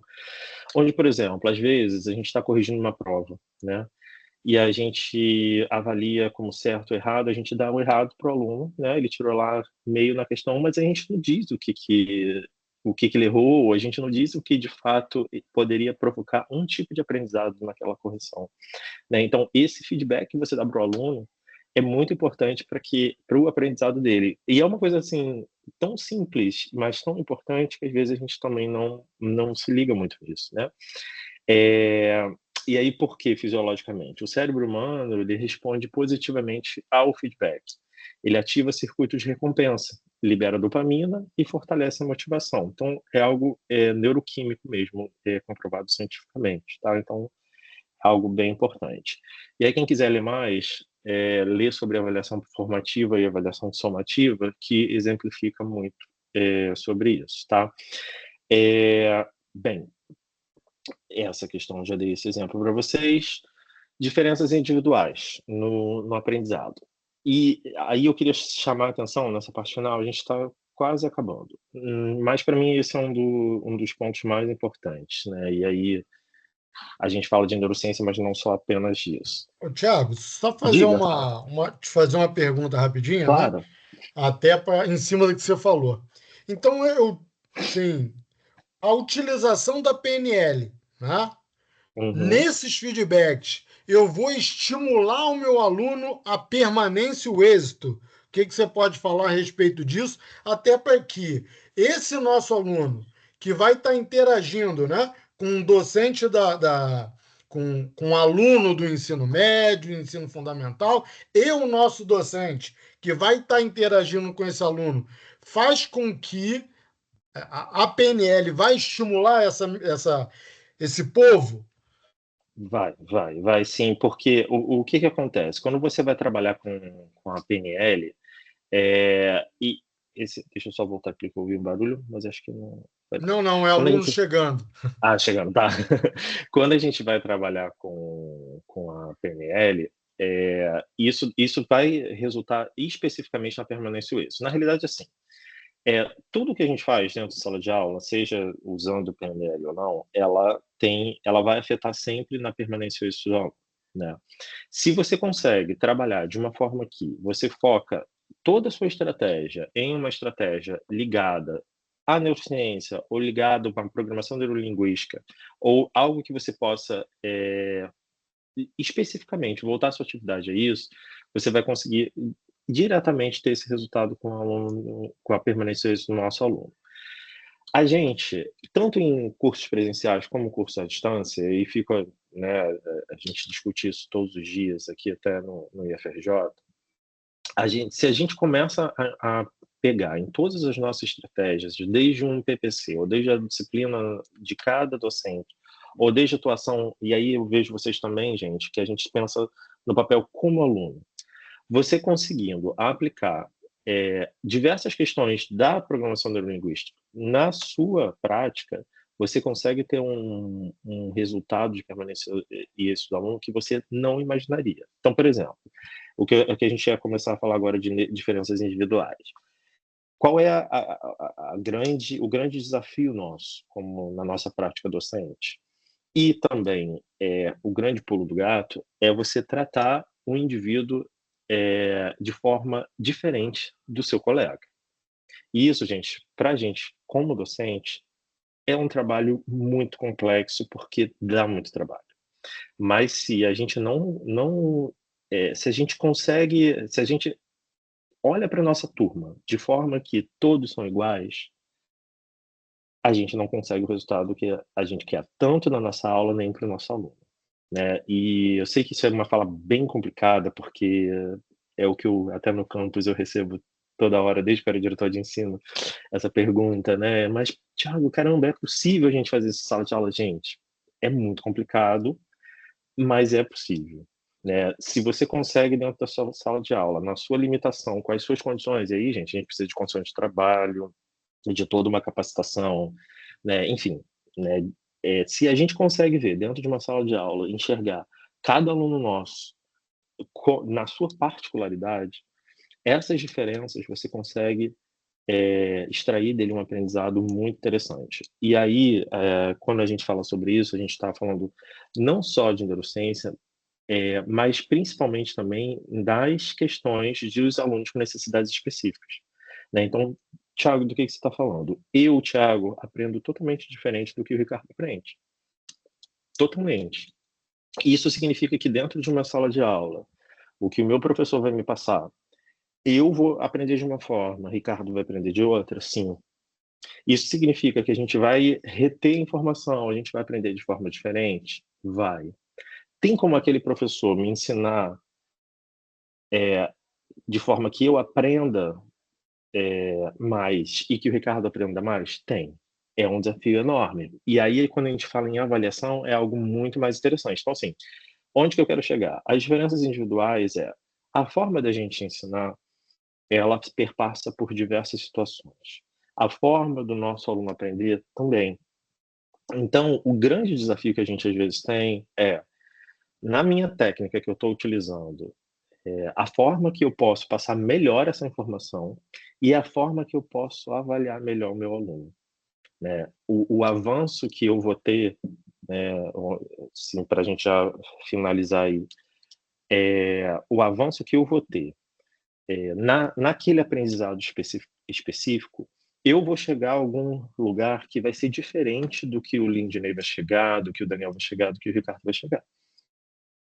onde, por exemplo, às vezes a gente está corrigindo uma prova, né? E a gente avalia como certo ou errado, a gente dá o errado para o aluno, né? Ele tirou lá meio na questão, mas a gente não diz o que ele errou, a gente não diz o que de fato poderia provocar um tipo de aprendizado naquela correção, né? Então, esse feedback que você dá para o aluno é muito importante para o aprendizado dele. E é uma coisa assim tão simples, mas tão importante que às vezes a gente também não se liga muito nisso, né? E aí, por que fisiologicamente? O cérebro humano ele responde positivamente ao feedback. Ele ativa circuitos de recompensa, libera dopamina e fortalece a motivação. Então, é algo neuroquímico mesmo, comprovado cientificamente, tá? Então, algo bem importante. E aí, quem quiser ler mais, lê sobre avaliação formativa e avaliação somativa, que exemplifica muito sobre isso, tá? Bem, essa questão, já dei esse exemplo para vocês. Diferenças individuais no aprendizado. E aí eu queria chamar a atenção nessa parte final, a gente está quase acabando. Mas para mim esse é um dos pontos mais importantes, né? E aí a gente fala de neurociência, mas não só apenas disso. Ô, Thiago, só fazer Diga, te fazer uma pergunta rapidinha, né? claro. Até em cima do que você falou. Então, sim, a utilização da PNL, né? Uhum. Nesses feedbacks, eu vou estimular o meu aluno a permanência e o êxito. O que você pode falar a respeito disso? Até para que esse nosso aluno, que vai estar interagindo, né, com um docente com um aluno do ensino médio, ensino fundamental, e o nosso docente, que vai estar interagindo com esse aluno, faz com que a PNL vai estimular esse povo. Vai sim, porque o que acontece? Quando você vai trabalhar com a PNL, e deixa eu só voltar aqui que eu ouvi um barulho, mas acho que não vai dar. Não, não, é Quando a aluno gente chegando. chegando, tá. Quando a gente vai trabalhar com a PNL, isso vai resultar especificamente na permanência ou êxito. Na realidade, assim, tudo que a gente faz dentro de sala de aula, seja usando o PNL ou não, ela vai afetar sempre na permanência ou êxito do aluno, né. Se você consegue trabalhar de uma forma que você foca toda a sua estratégia em uma estratégia ligada à neurociência ou ligado à programação neurolinguística, ou algo que você possa, especificamente voltar a sua atividade a isso, você vai conseguir diretamente ter esse resultado com o aluno, com a permanência do nosso aluno. A gente, tanto em cursos presenciais como cursos à distância, e fica, né, a gente discute isso todos os dias aqui até no IFRJ, se a gente começa a pegar em todas as nossas estratégias, desde um PPC, ou desde a disciplina de cada docente, ou desde a atuação, e aí eu vejo vocês também, gente, que a gente pensa no papel como aluno. Você conseguindo aplicar diversas questões da programação neurolinguística na sua prática, você consegue ter um resultado de permanência e êxito do aluno que você não imaginaria. Então, por exemplo, o que a gente ia começar a falar agora de diferenças individuais. Qual é o grande desafio nosso, como na nossa prática docente? E também o grande pulo do gato é você tratar o indivíduo de forma diferente do seu colega. E isso, gente, para a gente, como docente, é um trabalho muito complexo, porque dá muito trabalho. Mas se a gente se a gente consegue, se a gente olha para nossa turma de forma que todos são iguais, a gente não consegue o resultado que a gente quer, tanto na nossa aula, nem para o nosso aluno, né. E eu sei que isso é uma fala bem complicada, porque é o que até no campus eu recebo toda hora, desde que eu era diretor de ensino, essa pergunta, né? Mas, Thiago, caramba, é possível a gente fazer essa sala de aula? Gente, é muito complicado, mas é possível, né? Se você consegue dentro da sua sala de aula, na sua limitação, com as suas condições, e aí, gente, a gente precisa de condições de trabalho, de toda uma capacitação, né? Enfim, né? Se a gente consegue ver dentro de uma sala de aula, enxergar cada aluno nosso na sua particularidade, essas diferenças você consegue extrair dele um aprendizado muito interessante. E aí, quando a gente fala sobre isso, a gente está falando não só de neurociência, mas principalmente também das questões de os alunos com necessidades específicas, né? Então, Thiago, do que você está falando? Eu, Thiago, aprendo totalmente diferente do que o Ricardo aprende. Totalmente. Isso significa que dentro de uma sala de aula, o que o meu professor vai me passar, eu vou aprender de uma forma, Ricardo vai aprender de outra, sim. Isso significa que a gente vai reter informação, a gente vai aprender de forma diferente? Vai. Tem como aquele professor me ensinar de forma que eu aprenda mais e que o Ricardo aprenda mais? Tem. É um desafio enorme. E aí, quando a gente fala em avaliação, é algo muito mais interessante. Então, assim, onde que eu quero chegar? As diferenças individuais a forma da gente ensinar, ela perpassa por diversas situações. A forma do nosso aluno aprender também. Então, o grande desafio que a gente às vezes tem na minha técnica que eu estou utilizando, a forma que eu posso passar melhor essa informação e a forma que eu posso avaliar melhor o meu aluno, né? O avanço que eu vou ter, né, assim, para a gente já finalizar aí, o avanço que eu vou ter naquele aprendizado específico, eu vou chegar a algum lugar que vai ser diferente do que o Lindney vai chegar, do que o Daniel vai chegar, do que o Ricardo vai chegar.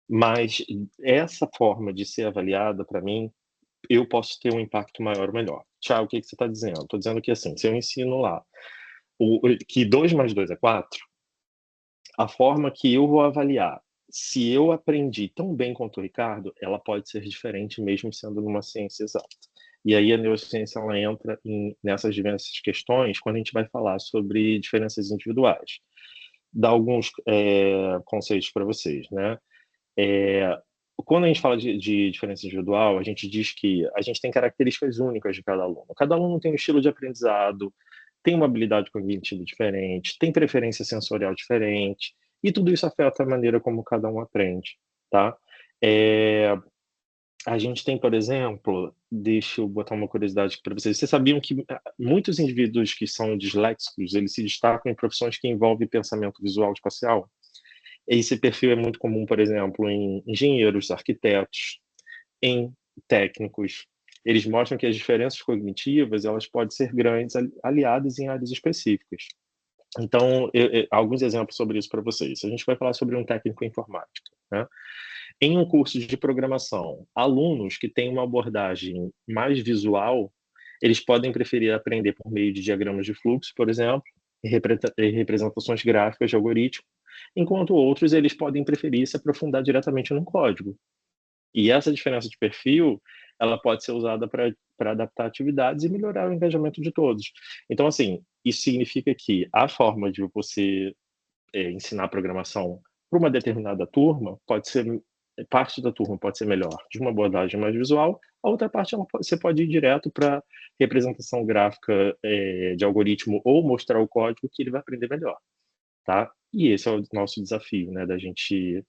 Mas essa forma de ser avaliada, para mim, eu posso ter um impacto maior ou melhor. Thiago, o que você está dizendo? Estou dizendo que, assim, se eu ensino lá que 2 mais 2 é 4, a forma que eu vou avaliar se eu aprendi tão bem quanto o Ricardo, ela pode ser diferente mesmo sendo numa ciência exata. E aí a neurociência ela entra nessas diversas questões quando a gente vai falar sobre diferenças individuais. Dar alguns conceitos para vocês, né? Quando a gente fala de diferença individual, a gente diz que a gente tem características únicas de cada aluno. Cada aluno tem um estilo de aprendizado, tem uma habilidade cognitiva diferente, tem preferência sensorial diferente, e tudo isso afeta a maneira como cada um aprende, tá? A gente tem, por exemplo, deixa eu botar uma curiosidade para vocês. Vocês sabiam que muitos indivíduos que são disléxicos, eles se destacam em profissões que envolvem pensamento visual espacial? Esse perfil é muito comum, por exemplo, em engenheiros, arquitetos, em técnicos. Eles mostram que as diferenças cognitivas elas podem ser grandes aliadas em áreas específicas. Então, alguns exemplos sobre isso para vocês. A gente vai falar sobre um técnico em informática, né? Em um curso de programação, alunos que têm uma abordagem mais visual, eles podem preferir aprender por meio de diagramas de fluxo, por exemplo, e representações gráficas de algoritmo, enquanto outros eles podem preferir se aprofundar diretamente no código. E essa diferença de perfil, ela pode ser usada para adaptar atividades e melhorar o engajamento de todos. Então, assim, isso significa que a forma de você ensinar programação para uma determinada turma pode ser parte da turma pode ser melhor de uma abordagem mais visual, a outra parte você pode ir direto para representação gráfica de algoritmo ou mostrar o código que ele vai aprender melhor, tá? E esse é o nosso desafio, né, da gente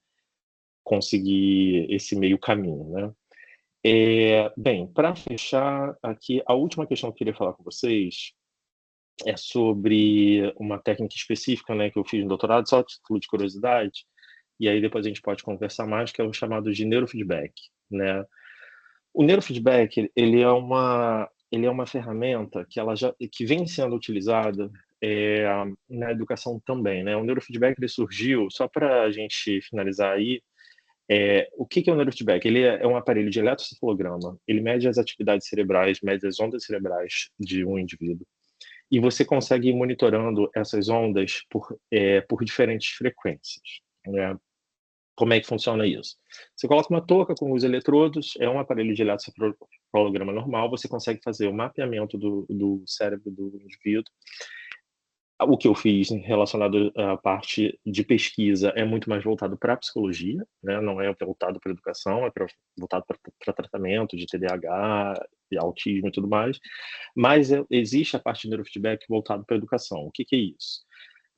conseguir esse meio caminho, né? Bem, para fechar aqui, a última questão que eu queria falar com vocês é sobre uma técnica específica, né, que eu fiz no doutorado, só a título de curiosidade, e aí depois a gente pode conversar mais, que é o chamado de neurofeedback, né? O neurofeedback, ele é uma ferramenta que vem sendo utilizada na educação também, né? O neurofeedback ele surgiu, só para a gente finalizar aí, o que é o neurofeedback? Ele é um aparelho de eletrocefalograma, ele mede as atividades cerebrais, mede as ondas cerebrais de um indivíduo, e você consegue ir monitorando essas ondas por diferentes frequências, né? Como é que funciona isso? Você coloca uma touca com os eletrodos, é um aparelho de eletroencefalograma normal, você consegue fazer o mapeamento do cérebro do indivíduo. O que eu fiz relacionado à parte de pesquisa é muito mais voltado para a psicologia, né? Não é voltado para a educação, voltado para tratamento de TDAH, de autismo e tudo mais. Mas existe a parte de neurofeedback voltado para a educação. O que é isso?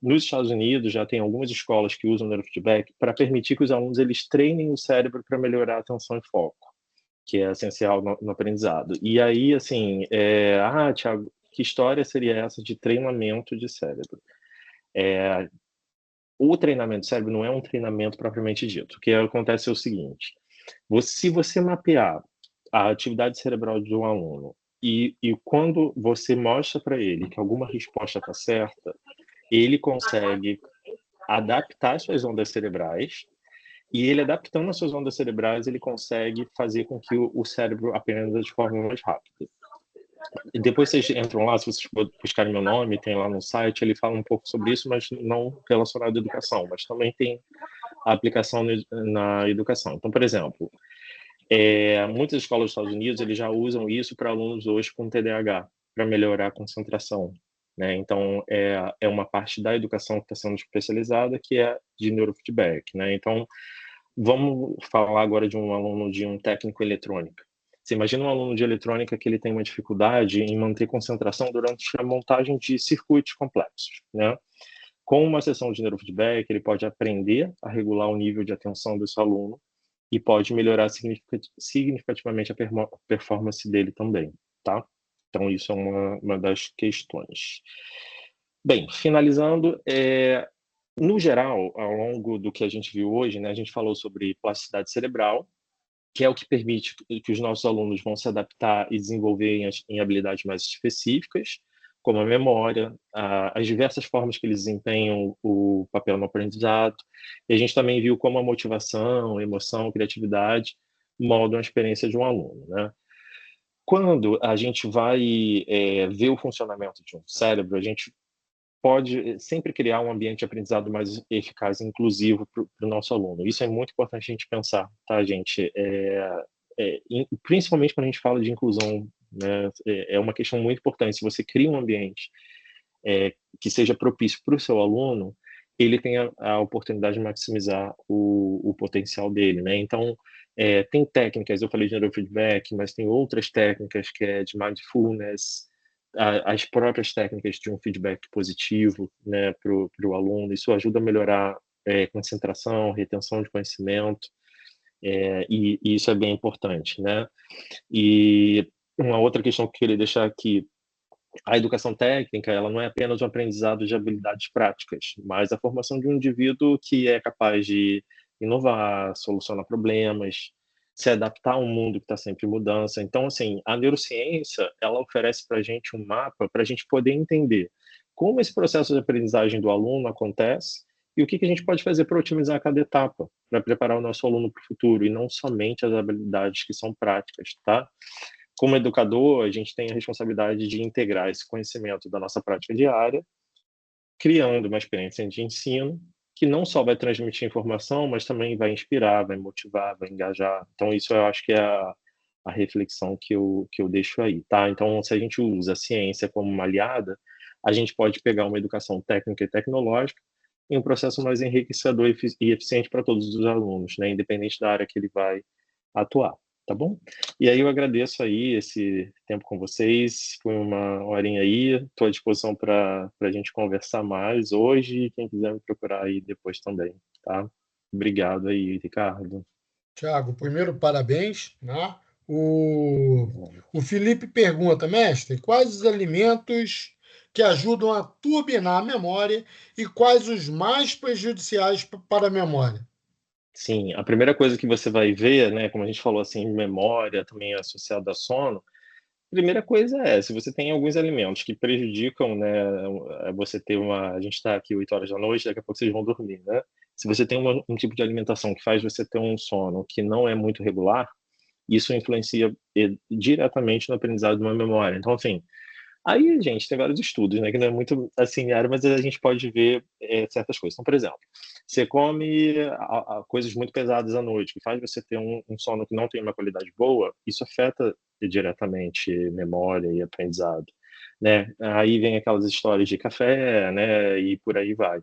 Nos Estados Unidos já tem algumas escolas que usam neurofeedback para permitir que os alunos eles treinem o cérebro para melhorar a atenção e foco, que é essencial no aprendizado. E aí, assim, Thiago, que história seria essa de treinamento de cérebro? O treinamento de cérebro não é um treinamento propriamente dito. O que acontece é o seguinte: se você mapear a atividade cerebral de um aluno e quando você mostra para ele que alguma resposta está certa, ele consegue adaptar as suas ondas cerebrais, e ele adaptando as suas ondas cerebrais, ele consegue fazer com que o cérebro aprenda de forma mais rápida. E depois vocês entram lá, se vocês buscarem meu nome, tem lá no site, ele fala um pouco sobre isso, mas não relacionado à educação, mas também tem a aplicação na educação. Então, por exemplo, muitas escolas dos Estados Unidos eles já usam isso para alunos hoje com TDAH, para melhorar a concentração, né? Então, é uma parte da educação que está sendo especializada, que é de neurofeedback, né? Então, vamos falar agora de um aluno de um técnico eletrônica. Você imagina um aluno de eletrônica que ele tem uma dificuldade em manter concentração durante a montagem de circuitos complexos, né? Com uma sessão de neurofeedback, ele pode aprender a regular o nível de atenção desse aluno e pode melhorar significativamente a performance dele também, tá? Então, isso é uma das questões. Bem, finalizando, no geral, ao longo do que a gente viu hoje, né, a gente falou sobre plasticidade cerebral, que é o que permite que os nossos alunos vão se adaptar e desenvolver em habilidades mais específicas, como a memória, as diversas formas que eles desempenham o papel no aprendizado. E a gente também viu como a motivação, a emoção, a criatividade moldam a experiência de um aluno, né? Quando a gente vai ver o funcionamento de um cérebro, a gente pode sempre criar um ambiente de aprendizado mais eficaz e inclusivo para o nosso aluno. Isso é muito importante a gente pensar, tá, gente? Principalmente quando a gente fala de inclusão, né? É uma questão muito importante. Se você cria um ambiente que seja propício para o seu aluno, ele tem a oportunidade de maximizar o potencial dele, né? Então, tem técnicas, eu falei de neurofeedback, mas tem outras técnicas que é de mindfulness, as próprias técnicas de um feedback positivo, né, para o aluno. Isso ajuda a melhorar concentração, retenção de conhecimento, e isso é bem importante, né? E uma outra questão que eu queria deixar aqui: a educação técnica, ela não é apenas um aprendizado de habilidades práticas, mas a formação de um indivíduo que é capaz de inovar, solucionar problemas, se adaptar a um mundo que está sempre em mudança. Então, assim, a neurociência, ela oferece para a gente um mapa para a gente poder entender como esse processo de aprendizagem do aluno acontece e o que a gente pode fazer para otimizar cada etapa, para preparar o nosso aluno para o futuro, e não somente as habilidades que são práticas, tá? Como educador, a gente tem a responsabilidade de integrar esse conhecimento da nossa prática diária, criando uma experiência de ensino que não só vai transmitir informação, mas também vai inspirar, vai motivar, vai engajar. Então, isso eu acho que é a reflexão que eu deixo aí, tá? Então, se a gente usa a ciência como uma aliada, a gente pode pegar uma educação técnica e tecnológica em um processo mais enriquecedor e eficiente para todos os alunos, né? Independente da área que ele vai atuar. Tá bom? E aí eu agradeço aí esse tempo com vocês, foi uma horinha aí, estou à disposição para a gente conversar mais hoje, e quem quiser me procurar aí depois também, tá? Obrigado aí, Ricardo. Tiago, primeiro, parabéns, né? O Felipe pergunta, mestre, quais os alimentos que ajudam a turbinar a memória e quais os mais prejudiciais para a memória? Sim, a primeira coisa que você vai ver, né, como a gente falou assim, memória também associada a sono. Primeira coisa se você tem alguns alimentos que prejudicam, né, você ter uma, a gente está aqui 8 horas da noite, daqui a pouco vocês vão dormir, né? Se você tem um tipo de alimentação que faz você ter um sono que não é muito regular, isso influencia diretamente no aprendizado de uma memória. Então, assim, aí, gente, tem vários estudos, né, que não é muito assim área, mas a gente pode ver certas coisas. Então, por exemplo, você come coisas muito pesadas à noite, que faz você ter um sono que não tem uma qualidade boa, isso afeta diretamente memória e aprendizado, né? Aí vem aquelas histórias de café, né? E por aí vai,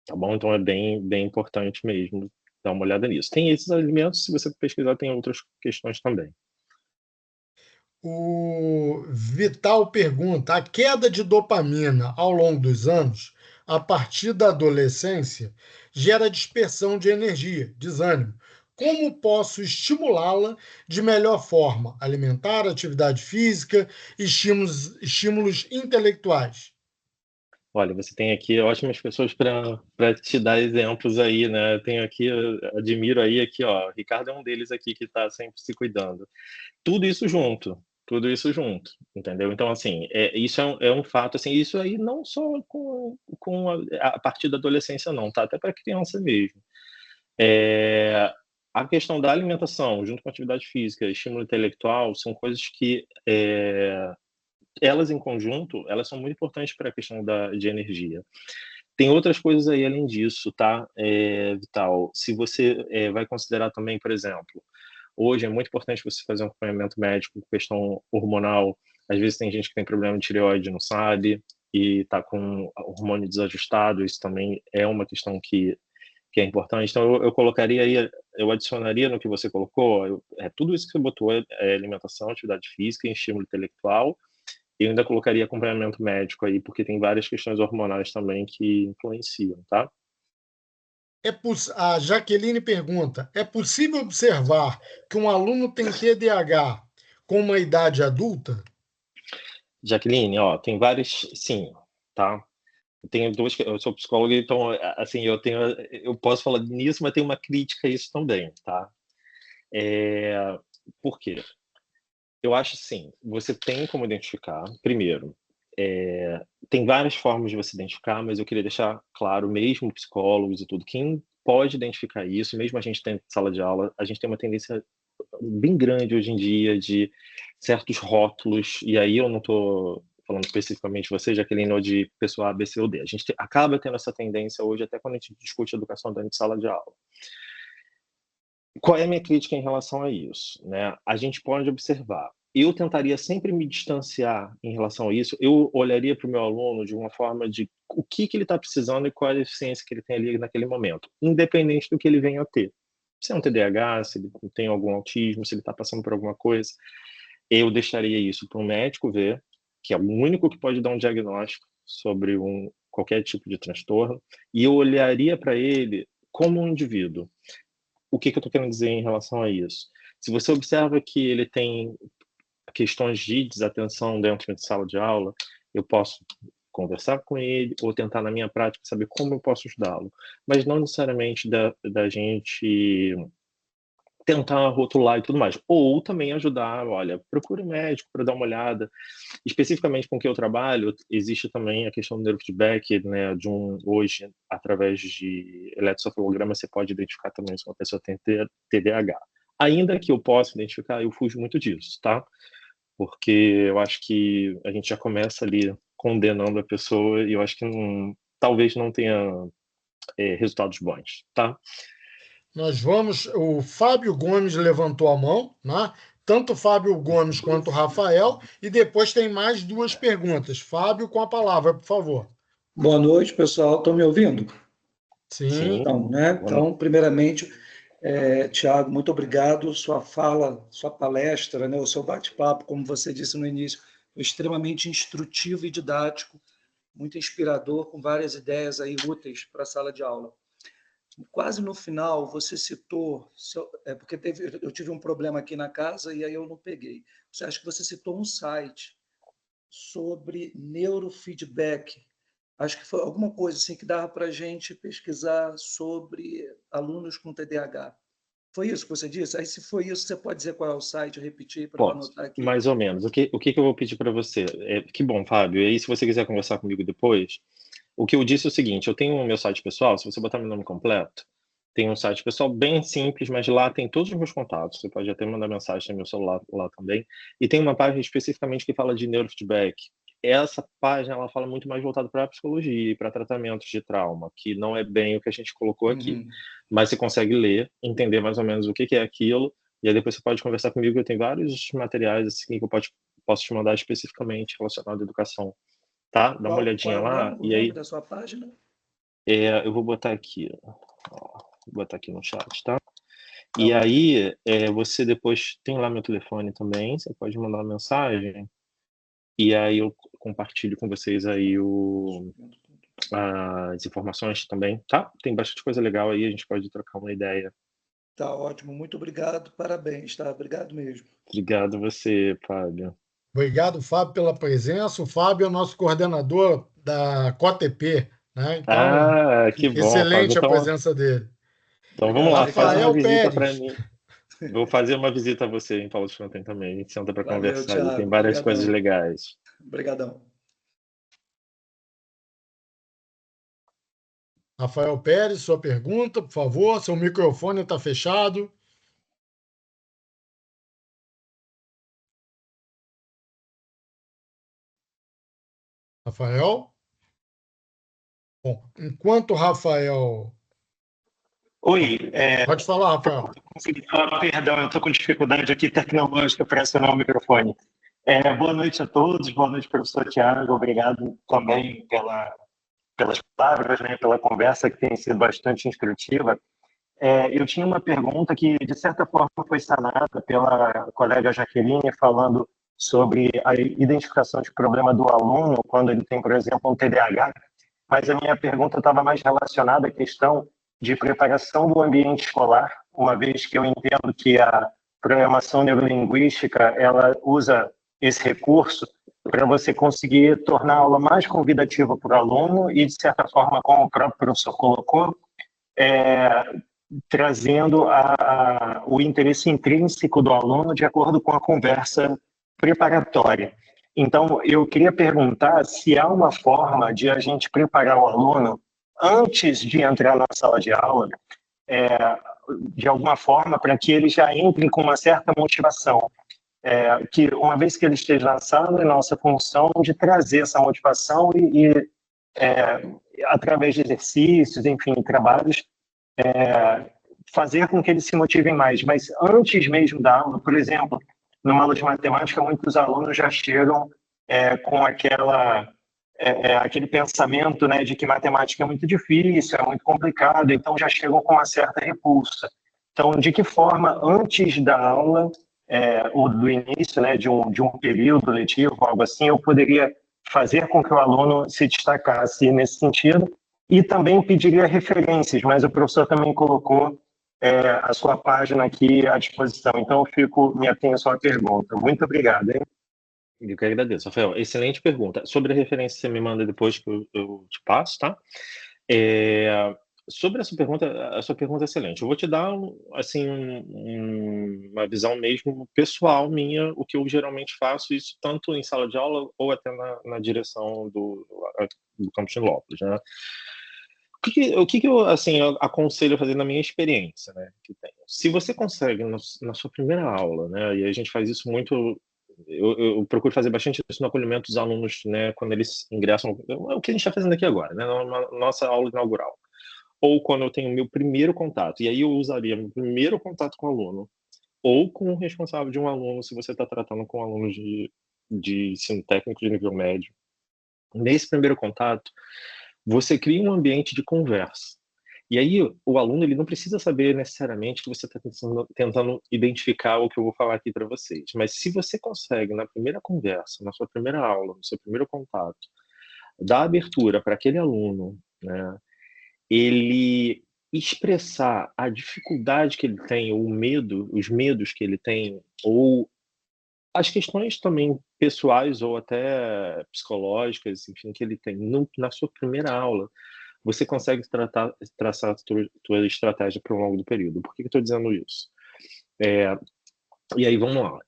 tá bom? Então é bem importante mesmo dar uma olhada nisso. Tem esses alimentos, se você pesquisar, tem outras questões também. O Vital pergunta: a queda de dopamina ao longo dos anos, a partir da adolescência, gera dispersão de energia, desânimo. Como posso estimulá-la de melhor forma? Alimentar, atividade física, estímulos intelectuais. Olha, você tem aqui ótimas pessoas para te dar exemplos aí, né? Eu tenho aqui, eu admiro aí aqui, ó, o Ricardo é um deles aqui que está sempre se cuidando. Tudo isso junto, entendeu? Então, assim, isso é um fato, assim, isso aí não só com a partir da adolescência não, tá? Até para criança mesmo. A questão da alimentação, junto com a atividade física, estímulo intelectual, são coisas que, elas em conjunto, elas são muito importantes para a questão de energia. Tem outras coisas aí além disso, tá, Vital? Se você, vai considerar também, por exemplo, hoje é muito importante você fazer um acompanhamento médico com questão hormonal. Às vezes tem gente que tem problema de tireoide e não sabe, e está com o hormônio desajustado, isso também é uma questão que é importante. Então eu colocaria aí, eu adicionaria no que você colocou, tudo isso que você botou é alimentação, atividade física, estímulo intelectual, e eu ainda colocaria acompanhamento médico aí, porque tem várias questões hormonais também que influenciam, tá? A Jaqueline pergunta: é possível observar que um aluno tem TDAH com uma idade adulta? Jaqueline, ó, tem várias, sim, tá? Eu tenho duas, eu sou psicólogo, então, assim, eu posso falar nisso, mas tem uma crítica a isso também, tá? Por quê? Eu acho assim, você tem como identificar, primeiro, tem várias formas de você identificar, mas eu queria deixar claro, mesmo psicólogos e tudo, quem pode identificar isso, mesmo a gente tem sala de aula, a gente tem uma tendência bem grande hoje em dia de certos rótulos, e aí eu não estou falando especificamente de você, Jaqueline, ou de pessoa A, B, C ou D. A gente acaba tendo essa tendência hoje, até quando a gente discute educação dentro de sala de aula. Qual é a minha crítica em relação a isso, né? A gente pode observar. Eu tentaria sempre me distanciar em relação a isso. Eu olharia para o meu aluno de uma forma de o que ele está precisando e qual a deficiência que ele tem ali naquele momento, independente do que ele venha a ter. Se é um TDAH, se ele tem algum autismo, se ele está passando por alguma coisa, eu deixaria isso para um médico ver, que é o único que pode dar um diagnóstico sobre qualquer tipo de transtorno, e eu olharia para ele como um indivíduo. O que eu estou querendo dizer em relação a isso? Se você observa que ele tem questões de desatenção dentro de sala de aula, eu posso conversar com ele ou tentar na minha prática saber como eu posso ajudá-lo, mas não necessariamente da gente tentar rotular e tudo mais, ou também ajudar, olha, procure um médico para dar uma olhada. Especificamente com o que eu trabalho, existe também a questão do neurofeedback, né, hoje, através de eletroencefalograma, você pode identificar também se uma pessoa tem TDAH. Ainda que eu possa identificar, eu fujo muito disso, tá? Porque eu acho que a gente já começa ali condenando a pessoa e eu acho que talvez não tenha resultados bons, tá? Nós vamos. O Fábio Gomes levantou a mão, né? Tanto o Fábio Gomes quanto o Rafael, e depois tem mais duas perguntas. Fábio, com a palavra, por favor. Boa noite, pessoal. Estão me ouvindo? Sim, Sim. Então, né? Então, primeiramente, Tiago, muito obrigado. Sua fala, sua palestra, né? O seu bate-papo, como você disse no início, foi extremamente instrutivo e didático, muito inspirador, com várias ideias aí úteis para a sala de aula. Quase no final, você citou, porque eu tive um problema aqui na casa e aí eu não peguei. Você acha que você citou um site sobre neurofeedback? Acho que foi alguma coisa assim que dava para a gente pesquisar sobre alunos com TDAH. Foi isso que você disse? Aí, se foi isso, você pode dizer qual é o site, repetir para eu Posso, anotar aqui. mais ou menos. O que eu vou pedir para você? Que bom, Fábio. E aí, se você quiser conversar comigo depois, o que eu disse é o seguinte: eu tenho o meu site pessoal, se você botar meu nome completo, tem um site pessoal bem simples, mas lá tem todos os meus contatos. Você pode até mandar mensagem no meu celular lá também. E tem uma página especificamente que fala de neurofeedback, essa página ela fala muito mais voltado para psicologia e para tratamentos de trauma, que não é bem o que a gente colocou aqui. Mas você consegue ler, entender mais ou menos o que é aquilo, e aí depois você pode conversar comigo. Eu tenho vários materiais assim, que eu posso te mandar especificamente relacionado à educação. Tá? Dá uma Qual olhadinha é lá, o e nome aí da sua página? eu vou botar aqui, ó, vou botar aqui no chat, tá? Tá E ótimo. aí, você depois tem lá meu telefone também, você pode mandar uma mensagem, e aí eu compartilho com vocês aí as informações também, tá? Tem bastante coisa legal aí, a gente pode trocar uma ideia. Tá ótimo, muito obrigado, parabéns, tá? Obrigado mesmo. Obrigado você, Fábio. Obrigado, Fábio, pela presença. O Fábio é o nosso coordenador da COTP, né? Então, Que bom, Fábio. excelente a presença dele. Então vamos Obrigado, lá, faz uma Ricardo. Rafael visita para Pérez. mim. Vou fazer uma visita a você em Paula de Fronten também. A gente senta para Valeu, conversar aí. Tem Thiago. várias coisas Obrigadão. legais. Obrigadão. Rafael Pérez, sua pergunta, por favor. Seu microfone está fechado. Rafael? Bom, enquanto o Rafael. Oi, Pode falar, Rafael. consegui falar, perdão, eu estou com dificuldade aqui tecnológica para acionar o microfone. Boa noite a todos, boa noite, professor Tiago, obrigado também pelas palavras, né, pela conversa que tem sido bastante instrutiva. Eu tinha uma pergunta que, de certa forma, foi sanada pela colega Jaqueline, falando sobre a identificação de problema do aluno quando ele tem, por exemplo, um TDAH, mas a minha pergunta estava mais relacionada à questão de preparação do ambiente escolar, uma vez que eu entendo que a programação neurolinguística ela usa esse recurso para você conseguir tornar a aula mais convidativa para o aluno e, de certa forma, como o próprio professor colocou, trazendo o interesse intrínseco do aluno de acordo com a conversa preparatória. Então, eu queria perguntar se há uma forma de a gente preparar o aluno antes de entrar na sala de aula, de alguma forma, para que ele já entre com uma certa motivação. Que uma vez que ele esteja na sala, é nossa função de trazer essa motivação através de exercícios, enfim, trabalhos, fazer com que eles se motivem mais. Mas antes mesmo da aula, por exemplo, numa aula de matemática, muitos alunos já chegam com aquele pensamento, né, de que matemática é muito difícil, é muito complicado, então já chegam com uma certa repulsa. Então, de que forma, antes da aula, ou do início, né, de um período letivo, algo assim, eu poderia fazer com que o aluno se destacasse nesse sentido e também pediria referências, mas o professor também colocou a sua página aqui à disposição. Então, me atenho à sua pergunta. Muito obrigado, hein? Eu que agradeço, Rafael. Excelente pergunta. Sobre a referência, você me manda depois que eu te passo, tá? Sobre essa pergunta, a sua pergunta é excelente. Eu vou te dar assim, uma visão mesmo pessoal minha, o que eu geralmente faço, isso tanto em sala de aula ou até na direção do campus de Nilópolis, né? O que eu, assim, eu aconselho a fazer na minha experiência, né, que tem. Se você consegue, na sua primeira aula, né, e a gente faz isso muito, eu procuro fazer bastante isso no acolhimento dos alunos, né, quando eles ingressam, é o que a gente está fazendo aqui agora, né, na nossa aula inaugural. Ou quando eu tenho meu primeiro contato, e aí eu usaria meu primeiro contato com o aluno, ou com o responsável de um aluno, se você está tratando com alunos de ensino técnico de nível médio. Nesse primeiro contato, você cria um ambiente de conversa. E aí o aluno ele não precisa saber necessariamente que você está tentando identificar o que eu vou falar aqui para vocês. Mas se você consegue, na primeira conversa, na sua primeira aula, no seu primeiro contato, dar abertura para aquele aluno, né, ele expressar a dificuldade que ele tem, ou o medo, os medos que ele tem, ou as questões também pessoais ou até psicológicas, enfim, que ele tem na sua primeira aula, você consegue traçar a tua estratégia para o longo do período. Por que eu estou dizendo isso? E aí, vamos lá.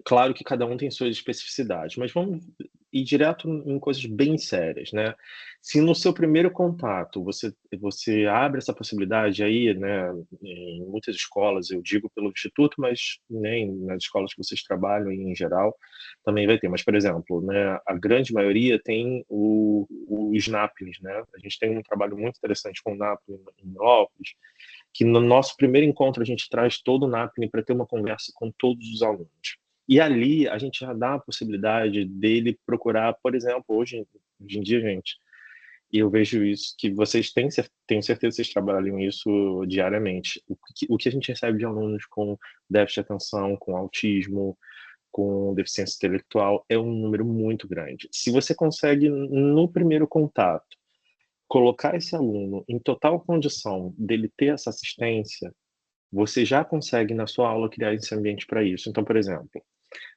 Claro que cada um tem suas especificidades, mas vamos ir direto em coisas bem sérias, né? Se no seu primeiro contato você abre essa possibilidade aí, né, em muitas escolas, eu digo pelo instituto, mas nem nas escolas que vocês trabalham em geral também vai ter. Mas, por exemplo, né, a grande maioria tem os NAPNs, né? A gente tem um trabalho muito interessante com o NAPN em Ópolis, que no nosso primeiro encontro a gente traz todo o NAPN para ter uma conversa com todos os alunos. E ali a gente já dá a possibilidade dele procurar, por exemplo, hoje em dia, gente, e eu vejo isso, que vocês tenho certeza que vocês trabalham isso diariamente. O que a gente recebe de alunos com déficit de atenção, com autismo, com deficiência intelectual, é um número muito grande. Se você consegue, no primeiro contato, colocar esse aluno em total condição dele ter essa assistência, você já consegue, na sua aula, criar esse ambiente para isso. Então, por exemplo,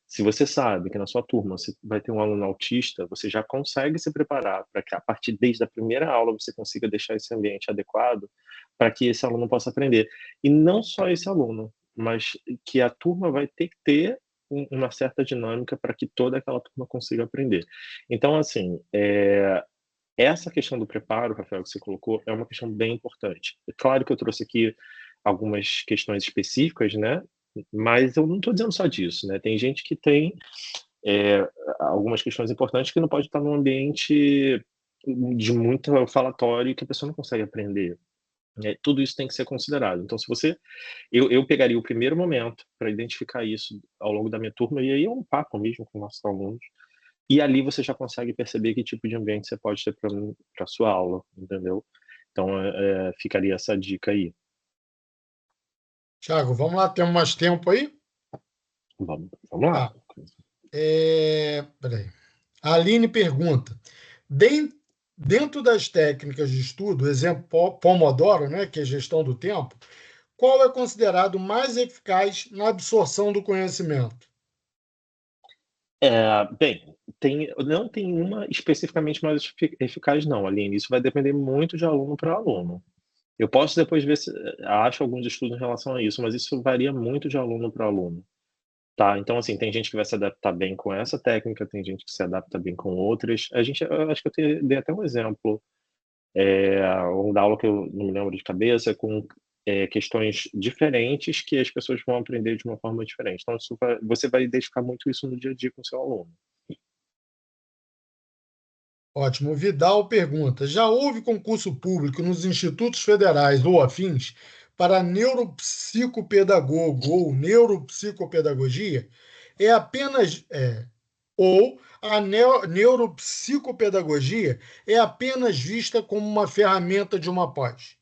se você sabe que na sua turma você vai ter um aluno autista, você já consegue se preparar para que, a partir desde a primeira aula, você consiga deixar esse ambiente adequado para que esse aluno possa aprender. E não só esse aluno, mas que a turma vai ter que ter uma certa dinâmica para que toda aquela turma consiga aprender. Então, assim, essa questão do preparo, Rafael, que você colocou, é uma questão bem importante. É claro que eu trouxe aqui algumas questões específicas, né? Mas eu não estou dizendo só disso, né? Tem gente que tem algumas questões importantes que não pode estar num ambiente de muito falatório e que a pessoa não consegue aprender. Tudo isso tem que ser considerado. Então, se você, eu pegaria o primeiro momento para identificar isso ao longo da minha turma, e aí é um papo mesmo com nossos alunos, e ali você já consegue perceber que tipo de ambiente você pode ter para a sua aula, entendeu? Então, ficaria essa dica aí. Tiago, vamos lá, temos mais tempo aí? Vamos lá. Tá. Peraí. A Aline pergunta: dentro das técnicas de estudo, exemplo Pomodoro, né, que é gestão do tempo, qual é considerado mais eficaz na absorção do conhecimento? Bem, não tem uma especificamente mais eficaz, não, Aline. Isso vai depender muito de aluno para aluno. Eu posso depois ver se acho alguns estudos em relação a isso, mas isso varia muito de aluno para aluno. Tá, então assim, tem gente que vai se adaptar bem com essa técnica, tem gente que se adapta bem com outras. Eu acho que dei até um exemplo, um da aula que eu não me lembro de cabeça, com questões diferentes que as pessoas vão aprender de uma forma diferente. Então você vai identificar muito isso no dia a dia com o seu aluno. Ótimo. O Vidal pergunta: já houve concurso público nos institutos federais ou afins para neuropsicopedagogo ou neuropsicopedagogia? É apenas ou a neuropsicopedagogia é apenas vista como uma ferramenta de uma pós?